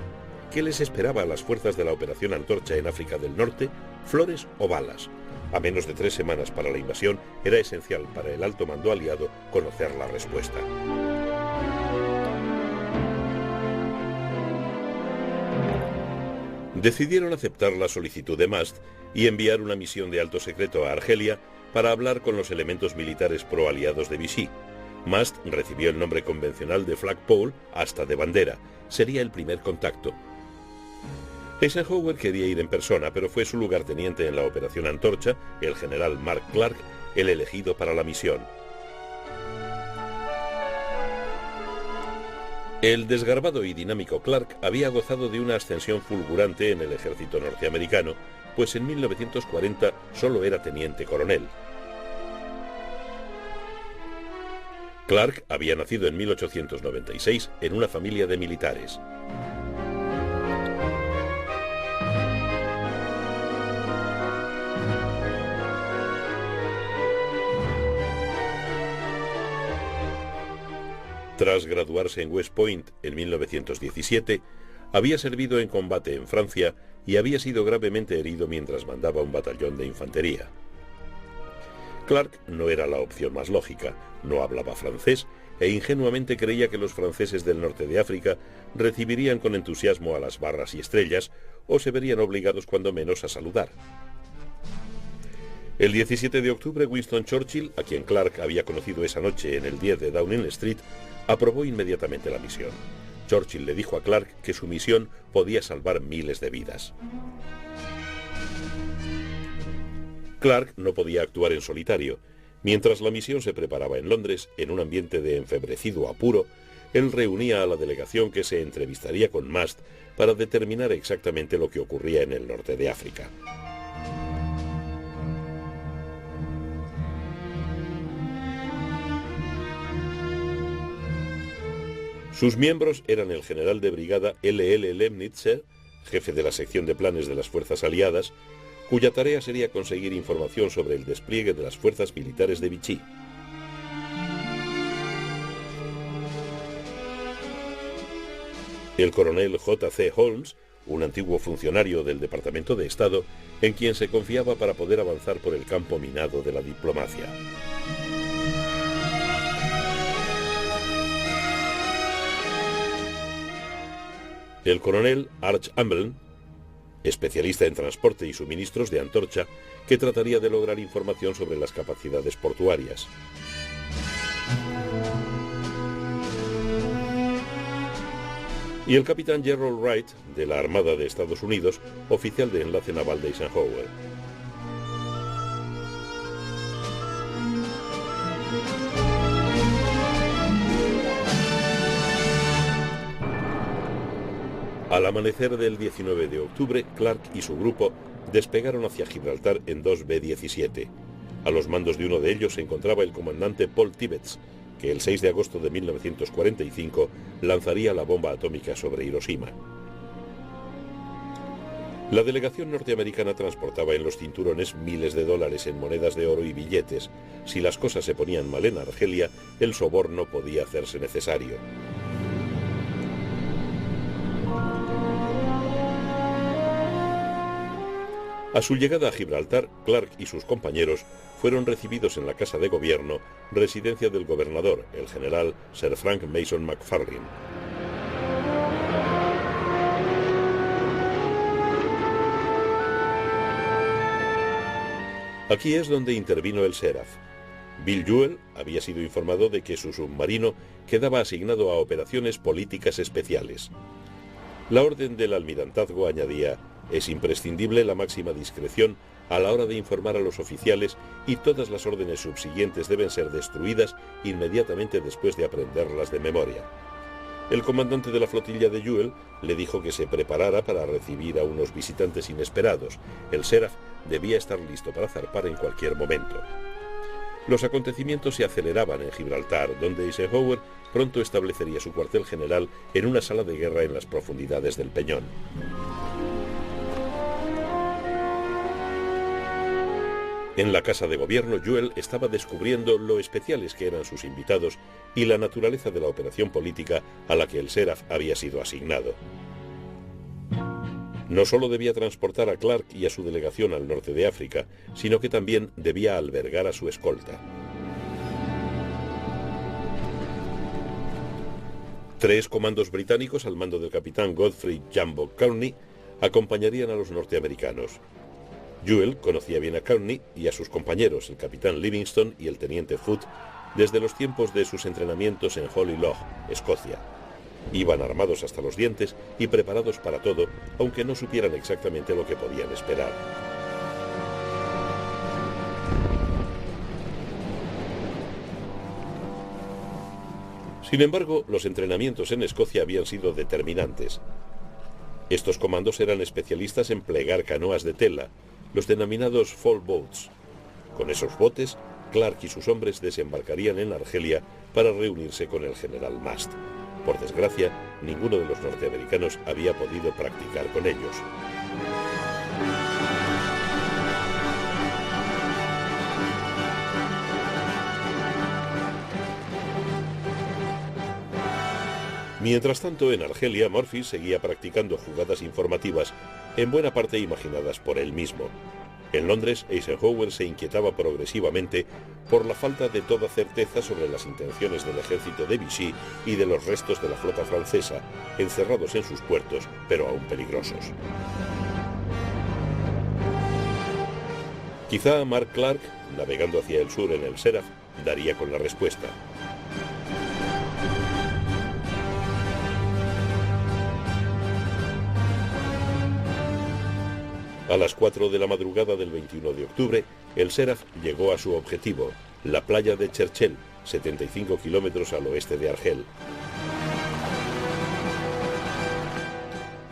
¿Qué les esperaba a las fuerzas de la Operación Antorcha en África del Norte? ¿Flores o balas? A menos de 3 semanas para la invasión, era esencial para el alto mando aliado conocer la respuesta. Decidieron aceptar la solicitud de Mast y enviar una misión de alto secreto a Argelia para hablar con los elementos militares pro-aliados de Vichy. Mast recibió el nombre convencional de flagpole, asta de bandera. Sería el primer contacto. Eisenhower quería ir en persona, pero fue su lugarteniente en la Operación Antorcha, el general Mark Clark, el elegido para la misión. El desgarbado y dinámico Clark había gozado de una ascensión fulgurante en el ejército norteamericano, pues en 1940 solo era teniente coronel. Clark había nacido en 1896 en una familia de militares. Tras graduarse en West Point en 1917, había servido en combate en Francia y había sido gravemente herido mientras mandaba un batallón de infantería. Clark no era la opción más lógica, no hablaba francés e ingenuamente creía que los franceses del norte de África recibirían con entusiasmo a las barras y estrellas o se verían obligados cuando menos a saludar. El 17 de octubre, Winston Churchill, a quien Clark había conocido esa noche en el 10 de Downing Street, aprobó inmediatamente la misión. Churchill le dijo a Clark que su misión podía salvar miles de vidas. Clark no podía actuar en solitario. Mientras la misión se preparaba en Londres, en un ambiente de enfebrecido apuro, él reunía a la delegación que se entrevistaría con Mast para determinar exactamente lo que ocurría en el norte de África. Sus miembros eran el general de brigada L.L. Lemnitzer, jefe de la sección de planes de las fuerzas aliadas, cuya tarea sería conseguir información sobre el despliegue de las fuerzas militares de Vichy. El coronel J.C. Holmes, un antiguo funcionario del Departamento de Estado, en quien se confiaba para poder avanzar por el campo minado de la diplomacia. El coronel Arch Amblen, especialista en transporte y suministros de Antorcha, que trataría de lograr información sobre las capacidades portuarias. Y el capitán Gerald Wright, de la Armada de Estados Unidos, oficial de enlace naval de Eisenhower. Al amanecer del 19 de octubre, Clark y su grupo despegaron hacia Gibraltar en dos B-17. A los mandos de uno de ellos se encontraba el comandante Paul Tibbets, que el 6 de agosto de 1945 lanzaría la bomba atómica sobre Hiroshima. La delegación norteamericana transportaba en los cinturones miles de dólares en monedas de oro y billetes. Si las cosas se ponían mal en Argelia, el soborno podía hacerse necesario. A su llegada a Gibraltar, Clark y sus compañeros fueron recibidos en la Casa de Gobierno, residencia del gobernador, el general Sir Frank Mason McFarlane. Aquí es donde intervino el Seraph. Bill Jewell había sido informado de que su submarino quedaba asignado a operaciones políticas especiales. La orden del almirantazgo añadía: es imprescindible la máxima discreción a la hora de informar a los oficiales y todas las órdenes subsiguientes deben ser destruidas inmediatamente después de aprenderlas de memoria. El comandante de la flotilla de Jewell le dijo que se preparara para recibir a unos visitantes inesperados. El Seraph debía estar listo para zarpar en cualquier momento. Los acontecimientos se aceleraban en Gibraltar, donde Eisenhower pronto establecería su cuartel general en una sala de guerra en las profundidades del Peñón. En la casa de gobierno, Juel estaba descubriendo lo especiales que eran sus invitados y la naturaleza de la operación política a la que el Seraph había sido asignado. No solo debía transportar a Clark y a su delegación al norte de África, sino que también debía albergar a su escolta. 3 comandos británicos al mando del capitán Godfrey Jumbo Kearney acompañarían a los norteamericanos. Juel conocía bien a Kearney y a sus compañeros, el capitán Livingston y el teniente Foote, desde los tiempos de sus entrenamientos en Holy Loch, Escocia. Iban armados hasta los dientes y preparados para todo, aunque no supieran exactamente lo que podían esperar. Sin embargo, los entrenamientos en Escocia habían sido determinantes. Estos comandos eran especialistas en plegar canoas de tela, los denominados fall boats. Con esos botes, Clark y sus hombres desembarcarían en Argelia para reunirse con el general Mast. Por desgracia, ninguno de los norteamericanos había podido practicar con ellos. Mientras tanto, en Argelia, Murphy seguía practicando jugadas informativas, en buena parte imaginadas por él mismo. En Londres, Eisenhower se inquietaba progresivamente por la falta de toda certeza sobre las intenciones del ejército de Vichy y de los restos de la flota francesa, encerrados en sus puertos, pero aún peligrosos. Quizá Mark Clark, navegando hacia el sur en el Seraph, daría con la respuesta. A las 4 de la madrugada del 21 de octubre, el Seraph llegó a su objetivo, la playa de Cherchell, 75 kilómetros al oeste de Argel.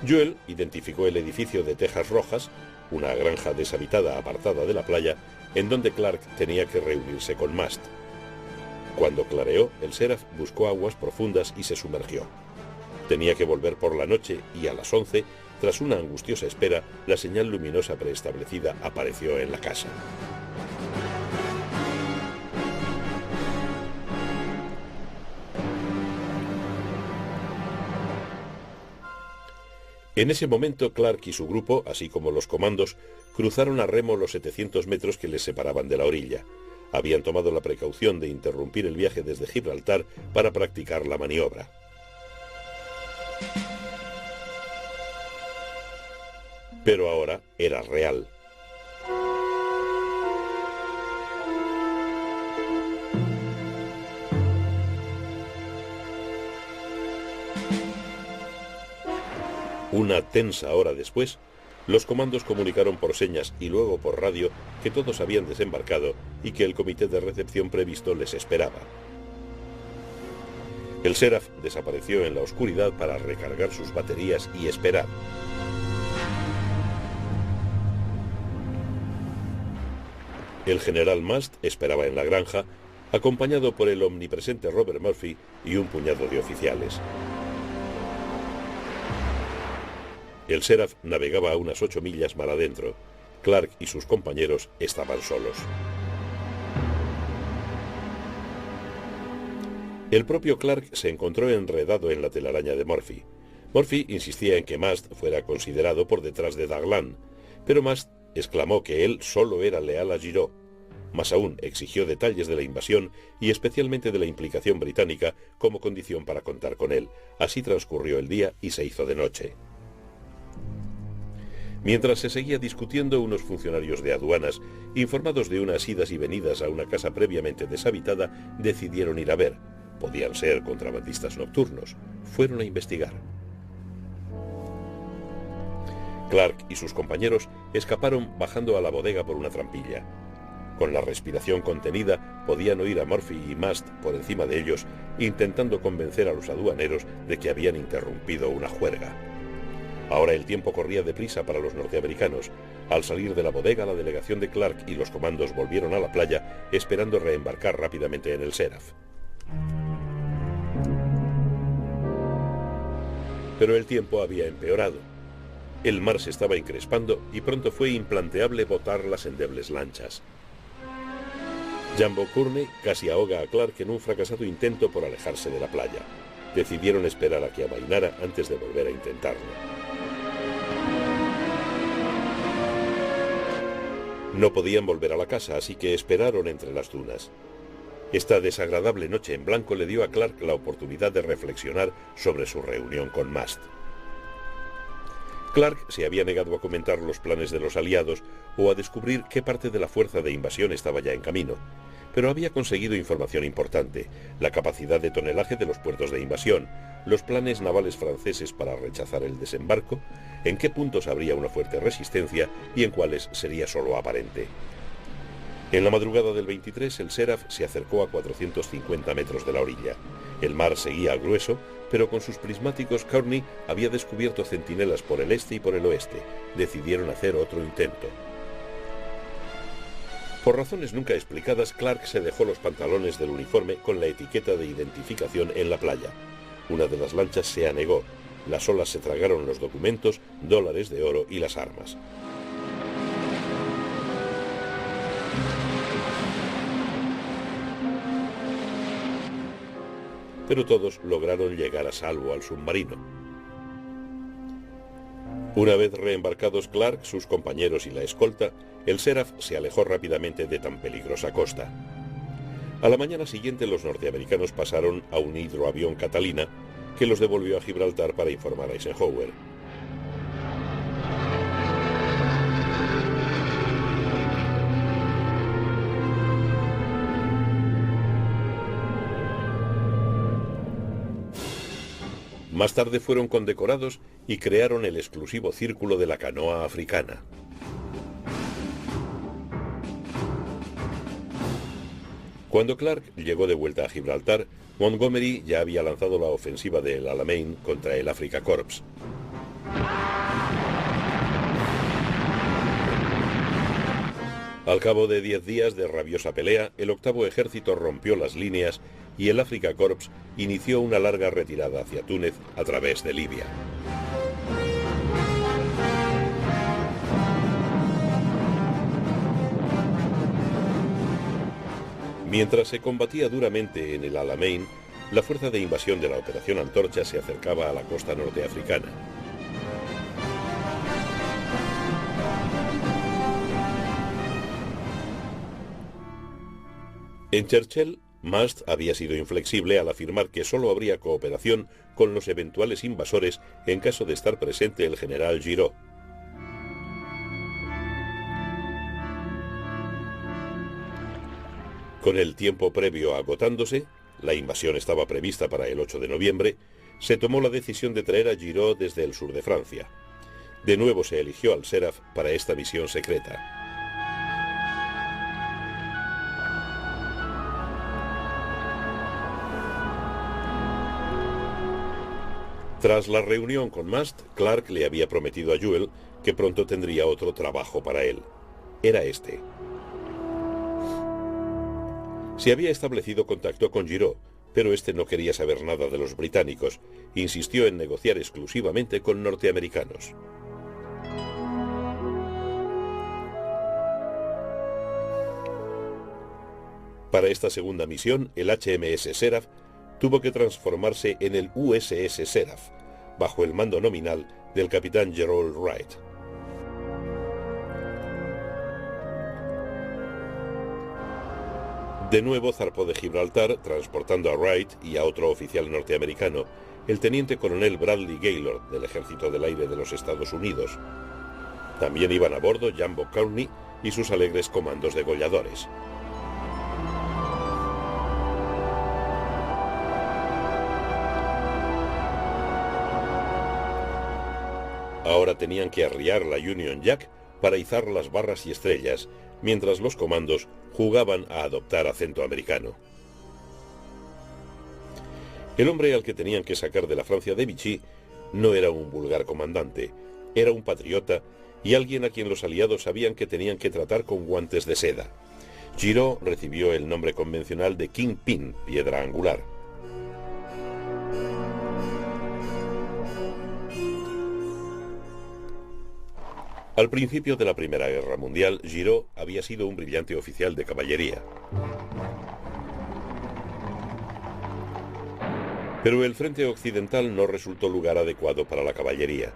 Juel identificó el edificio de tejas rojas, una granja deshabitada apartada de la playa, en donde Clark tenía que reunirse con Mast. Cuando clareó, el Seraph buscó aguas profundas y se sumergió. Tenía que volver por la noche y a las 11, tras una angustiosa espera, la señal luminosa preestablecida apareció en la casa. En ese momento, Clark y su grupo, así como los comandos, cruzaron a remo los 700 metros que les separaban de la orilla. Habían tomado la precaución de interrumpir el viaje desde Gibraltar para practicar la maniobra. Pero ahora era real. Una tensa hora después, los comandos comunicaron por señas y luego por radio que todos habían desembarcado y que el comité de recepción previsto les esperaba. El Seraph desapareció en la oscuridad para recargar sus baterías y esperar. El general Mast esperaba en la granja, acompañado por el omnipresente Robert Murphy y un puñado de oficiales. El Seraph navegaba a unas 8 millas mar adentro. Clark y sus compañeros estaban solos. El propio Clark se encontró enredado en la telaraña de Murphy. Murphy insistía en que Mast fuera considerado por detrás de Daglan, pero Mast exclamó que él solo era leal a Giraud. Más aún, exigió detalles de la invasión y especialmente de la implicación británica como condición para contar con él. Así transcurrió el día y se hizo de noche. Mientras se seguía discutiendo, unos funcionarios de aduanas, informados de unas idas y venidas a una casa previamente deshabitada, decidieron ir a ver. Podían ser contrabandistas nocturnos. Fueron a investigar. Clark y sus compañeros escaparon bajando a la bodega por una trampilla. Con la respiración contenida, podían oír a Murphy y Mast por encima de ellos, intentando convencer a los aduaneros de que habían interrumpido una juerga. Ahora el tiempo corría deprisa para los norteamericanos. Al salir de la bodega, la delegación de Clark y los comandos volvieron a la playa, esperando reembarcar rápidamente en el Seraph. Pero el tiempo había empeorado. El mar se estaba encrespando y pronto fue implanteable botar las endebles lanchas. Jumbo Kearney casi ahoga a Clark en un fracasado intento por alejarse de la playa. Decidieron esperar a que amainara antes de volver a intentarlo. No podían volver a la casa, así que esperaron entre las dunas. Esta desagradable noche en blanco le dio a Clark la oportunidad de reflexionar sobre su reunión con Mast. Clark se había negado a comentar los planes de los aliados o a descubrir qué parte de la fuerza de invasión estaba ya en camino, pero había conseguido información importante: la capacidad de tonelaje de los puertos de invasión, los planes navales franceses para rechazar el desembarco, en qué puntos habría una fuerte resistencia y en cuáles sería solo aparente. En la madrugada del 23, el Seraph se acercó a 450 metros de la orilla. El mar seguía al grueso, pero con sus prismáticos Kearney había descubierto centinelas por el este y por el oeste. Decidieron hacer otro intento. Por razones nunca explicadas, Clark se dejó los pantalones del uniforme con la etiqueta de identificación en la playa. Una de las lanchas se anegó. Las olas se tragaron los documentos, dólares de oro y las armas. Pero todos lograron llegar a salvo al submarino. Una vez reembarcados Clark, sus compañeros y la escolta, el Seraph se alejó rápidamente de tan peligrosa costa. A la mañana siguiente los norteamericanos pasaron a un hidroavión Catalina que los devolvió a Gibraltar para informar a Eisenhower. Más tarde fueron condecorados y crearon el exclusivo Círculo de la Canoa Africana. Cuando Clark llegó de vuelta a Gibraltar, Montgomery ya había lanzado la ofensiva del Alamein contra el Africa Corps. Al cabo de 10 días de rabiosa pelea, el octavo ejército rompió las líneas y el Africa Corps inició una larga retirada hacia Túnez a través de Libia. Mientras se combatía duramente en el Alamein, la fuerza de invasión de la Operación Antorcha se acercaba a la costa norteafricana. En Churchill, Mast había sido inflexible al afirmar que solo habría cooperación con los eventuales invasores en caso de estar presente el general Giraud. Con el tiempo previo agotándose, la invasión estaba prevista para el 8 de noviembre, se tomó la decisión de traer a Giraud desde el sur de Francia. De nuevo se eligió al Seraph para esta misión secreta. Tras la reunión con Mast, Clark le había prometido a Jewell que pronto tendría otro trabajo para él. Era este. Se había establecido contacto con Giraud, pero este no quería saber nada de los británicos. Insistió en negociar exclusivamente con norteamericanos. Para esta segunda misión, el HMS Seraph tuvo que transformarse en el USS Seraph, bajo el mando nominal del capitán Gerald Wright. De nuevo zarpó de Gibraltar, transportando a Wright y a otro oficial norteamericano, el teniente coronel Bradley Gaylord, del Ejército del Aire de los Estados Unidos. También iban a bordo Jumbo Kearney y sus alegres comandos degolladores. Ahora tenían que arriar la Union Jack para izar las barras y estrellas, mientras los comandos jugaban a adoptar acento americano. El hombre al que tenían que sacar de la Francia de Vichy No era un vulgar comandante, era un patriota y alguien a quien los aliados sabían que tenían que tratar con guantes de seda. Giraud recibió el nombre convencional de Kingpin, piedra angular. Al principio de la Primera Guerra Mundial, Giraud había sido un brillante oficial de caballería. Pero el frente occidental no resultó lugar adecuado para la caballería.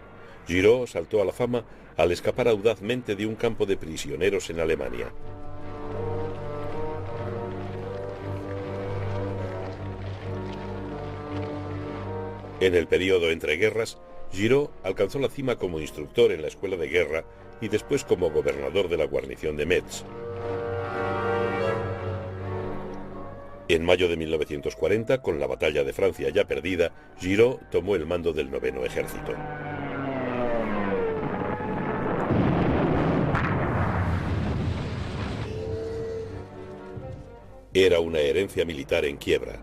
Giraud saltó a la fama al escapar audazmente de un campo de prisioneros en Alemania. En el periodo entre guerras, Giraud alcanzó la cima como instructor en la escuela de guerra y después como gobernador de la guarnición de Metz. En mayo de 1940, con la batalla de Francia ya perdida, Giraud tomó el mando del 9º Ejército. Era una herencia militar en quiebra.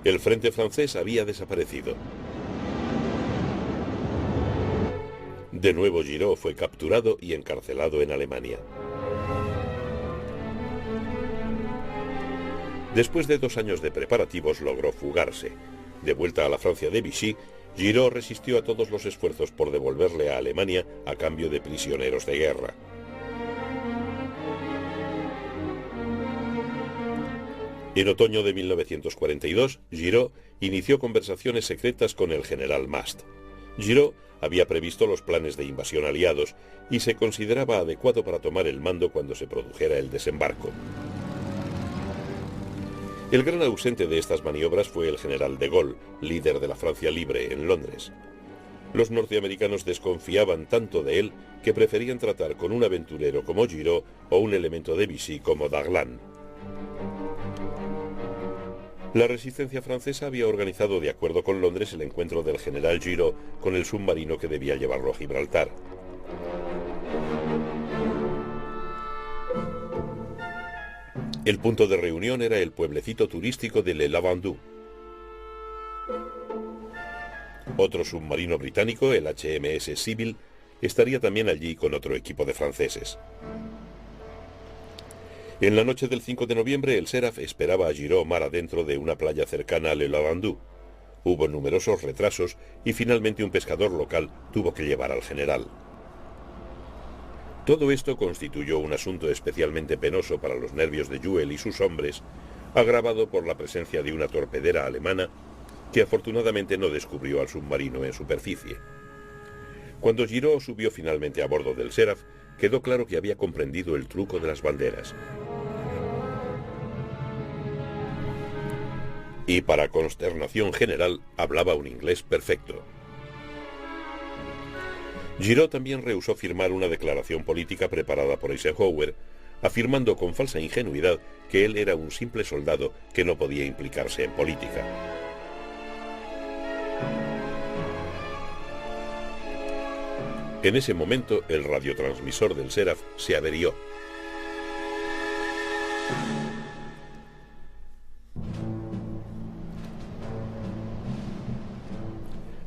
El frente francés había desaparecido. De nuevo Giraud fue capturado y encarcelado en Alemania. Después de 2 años de preparativos logró fugarse. De vuelta a la Francia de Vichy, Giraud resistió a todos los esfuerzos por devolverle a Alemania a cambio de prisioneros de guerra. En otoño de 1942, Giraud inició conversaciones secretas con el general Mast. Giraud había previsto los planes de invasión aliados y se consideraba adecuado para tomar el mando cuando se produjera el desembarco. El gran ausente de estas maniobras fue el general de Gaulle, líder de la Francia Libre en Londres. Los norteamericanos desconfiaban tanto de él que preferían tratar con un aventurero como Giraud o un elemento de Vichy como Darlan. La resistencia francesa había organizado de acuerdo con Londres el encuentro del general Giraud con el submarino que debía llevarlo a Gibraltar. El punto de reunión era el pueblecito turístico de Le Lavandou. Otro submarino británico, el HMS Sybil, estaría también allí con otro equipo de franceses. En la noche del 5 de noviembre, el Seraph esperaba a Giraud mar adentro de una playa cercana a Le Lavandou. Hubo numerosos retrasos y finalmente un pescador local tuvo que llevar al general. Todo esto constituyó un asunto especialmente penoso para los nervios de Juel y sus hombres, agravado por la presencia de una torpedera alemana que afortunadamente no descubrió al submarino en superficie. Cuando Giraud subió finalmente a bordo del Seraph, quedó claro que había comprendido el truco de las banderas. Y para consternación general, hablaba un inglés perfecto. Giraud también rehusó firmar una declaración política preparada por Eisenhower, afirmando con falsa ingenuidad que él era un simple soldado que no podía implicarse en política. En ese momento, el radiotransmisor del Seraph se averió.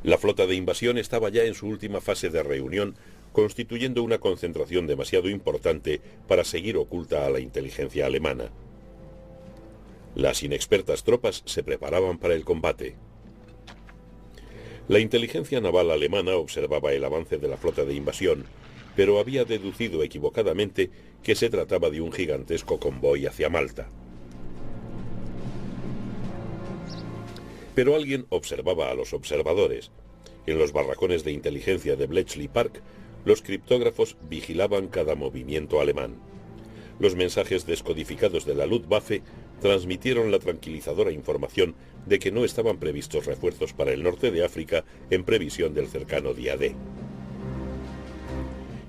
La flota de invasión estaba ya en su última fase de reunión, constituyendo una concentración demasiado importante para seguir oculta a la inteligencia alemana. Las inexpertas tropas se preparaban para el combate. La inteligencia naval alemana observaba el avance de la flota de invasión, pero había deducido equivocadamente que se trataba de un gigantesco convoy hacia Malta. Pero alguien observaba a los observadores. En los barracones de inteligencia de Bletchley Park, los criptógrafos vigilaban cada movimiento alemán. Los mensajes descodificados de la Luftwaffe transmitieron la tranquilizadora información de que no estaban previstos refuerzos para el norte de África en previsión del cercano día D.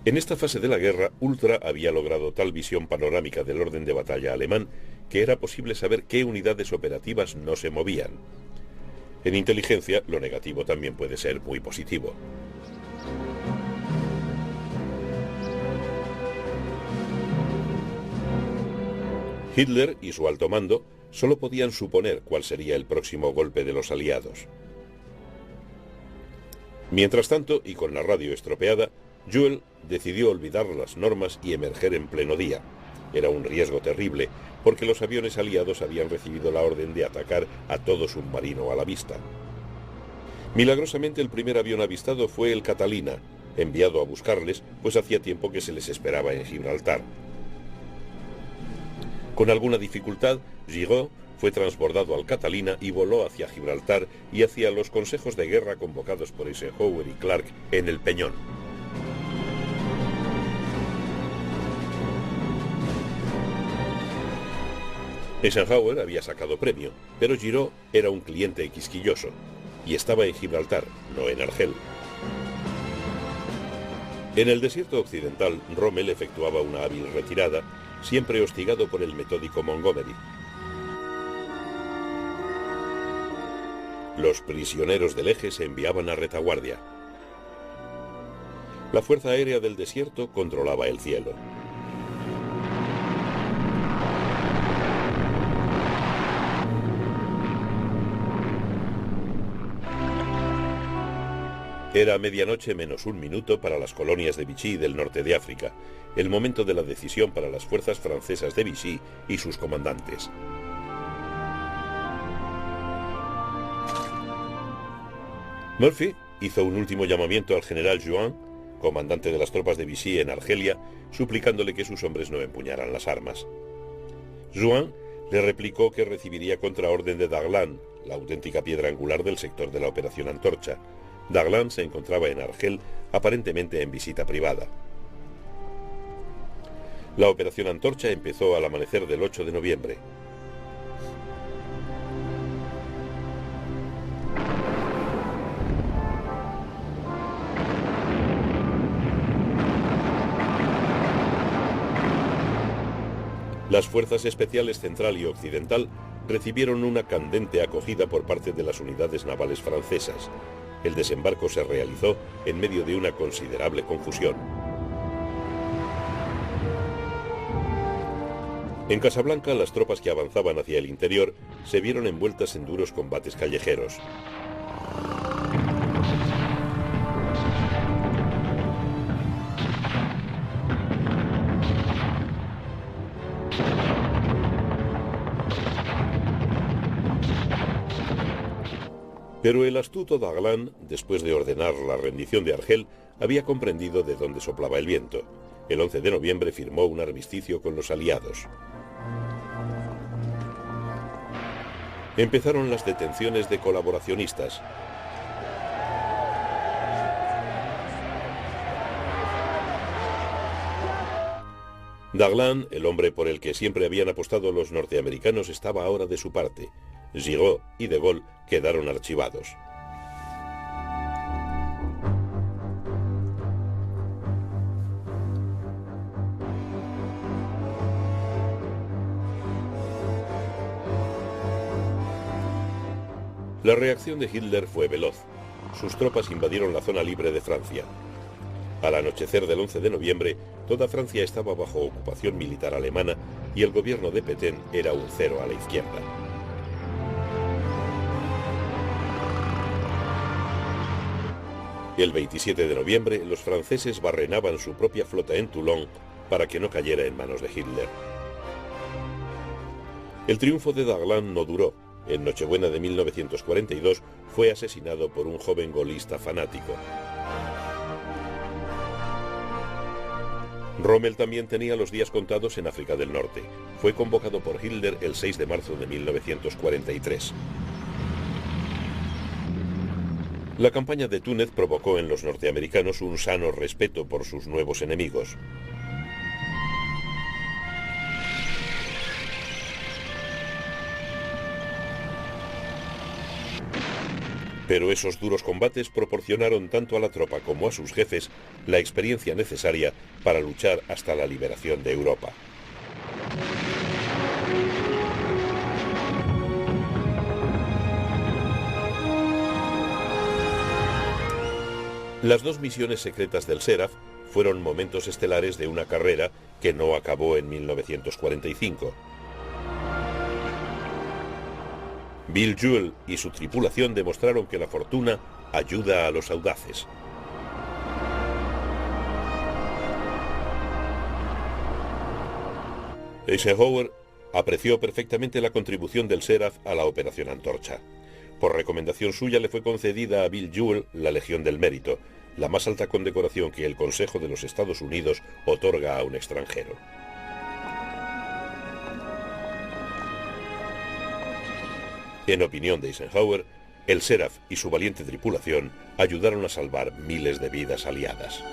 En esta fase de la guerra, Ultra había logrado tal visión panorámica del orden de batalla alemán que era posible saber qué unidades operativas no se movían. En inteligencia, lo negativo también puede ser muy positivo. Hitler y su alto mando Solo podían suponer cuál sería el próximo golpe de los aliados. Mientras tanto, y con la radio estropeada, Jules decidió olvidar las normas y emerger en pleno día. Era un riesgo terrible, porque los aviones aliados habían recibido la orden de atacar a todo submarino a la vista. Milagrosamente, el primer avión avistado fue el Catalina, enviado a buscarles, pues hacía tiempo que se les esperaba en Gibraltar. Con alguna dificultad, Giraud fue transbordado al Catalina y voló hacia Gibraltar y hacia los consejos de guerra convocados por Eisenhower y Clark en el Peñón. Eisenhower había sacado premio, pero Giraud era un cliente quisquilloso y estaba en Gibraltar, no en Argel. En el desierto occidental, Rommel efectuaba una hábil retirada, siempre hostigado por el metódico Montgomery. Los prisioneros del eje se enviaban a retaguardia. La Fuerza Aérea del Desierto controlaba el cielo. Era medianoche menos un minuto para las colonias de Vichy del norte de África, el momento de la decisión para las fuerzas francesas de Vichy y sus comandantes. Murphy hizo un último llamamiento al general Juin, comandante de las tropas de Vichy en Argelia, suplicándole que sus hombres no empuñaran las armas. Juin le replicó que recibiría contraorden de Daglan, la auténtica piedra angular del sector de la Operación Antorcha. Daglan se encontraba en Argel, aparentemente en visita privada. La Operación Antorcha empezó al amanecer del 8 de noviembre. Las fuerzas especiales central y occidental recibieron una candente acogida por parte de las unidades navales francesas. El desembarco se realizó en medio de una considerable confusión. En Casablanca, las tropas que avanzaban hacia el interior se vieron envueltas en duros combates callejeros. Pero el astuto Daglan, después de ordenar la rendición de Argel, había comprendido de dónde soplaba el viento. El 11 de noviembre firmó un armisticio con los aliados. Empezaron las detenciones de colaboracionistas. Daglan, el hombre por el que siempre habían apostado los norteamericanos, estaba ahora de su parte. Giraud y de Gaulle quedaron archivados. La reacción de Hitler fue veloz. Sus tropas invadieron la zona libre de Francia. Al anochecer del 11 de noviembre, toda Francia estaba bajo ocupación militar alemana y el gobierno de Pétain era un cero a la izquierda. El 27 de noviembre, los franceses barrenaban su propia flota en Toulon para que no cayera en manos de Hitler. El triunfo de Daglan no duró. En Nochebuena de 1942 fue asesinado por un joven golista fanático. Rommel también tenía los días contados en África del Norte. Fue convocado por Hitler el 6 de marzo de 1943. La campaña de Túnez provocó en los norteamericanos un sano respeto por sus nuevos enemigos. Pero esos duros combates proporcionaron tanto a la tropa como a sus jefes la experiencia necesaria para luchar hasta la liberación de Europa. Las dos misiones secretas del Seraph fueron momentos estelares de una carrera que no acabó en 1945. Bill Jewell y su tripulación demostraron que la fortuna ayuda a los audaces. Eisenhower apreció perfectamente la contribución del Seraph a la Operación Antorcha. Por recomendación suya le fue concedida a Bill Jewell la Legión del Mérito, la más alta condecoración que el Consejo de los Estados Unidos otorga a un extranjero. En opinión de Eisenhower, el Seraph y su valiente tripulación ayudaron a salvar miles de vidas aliadas.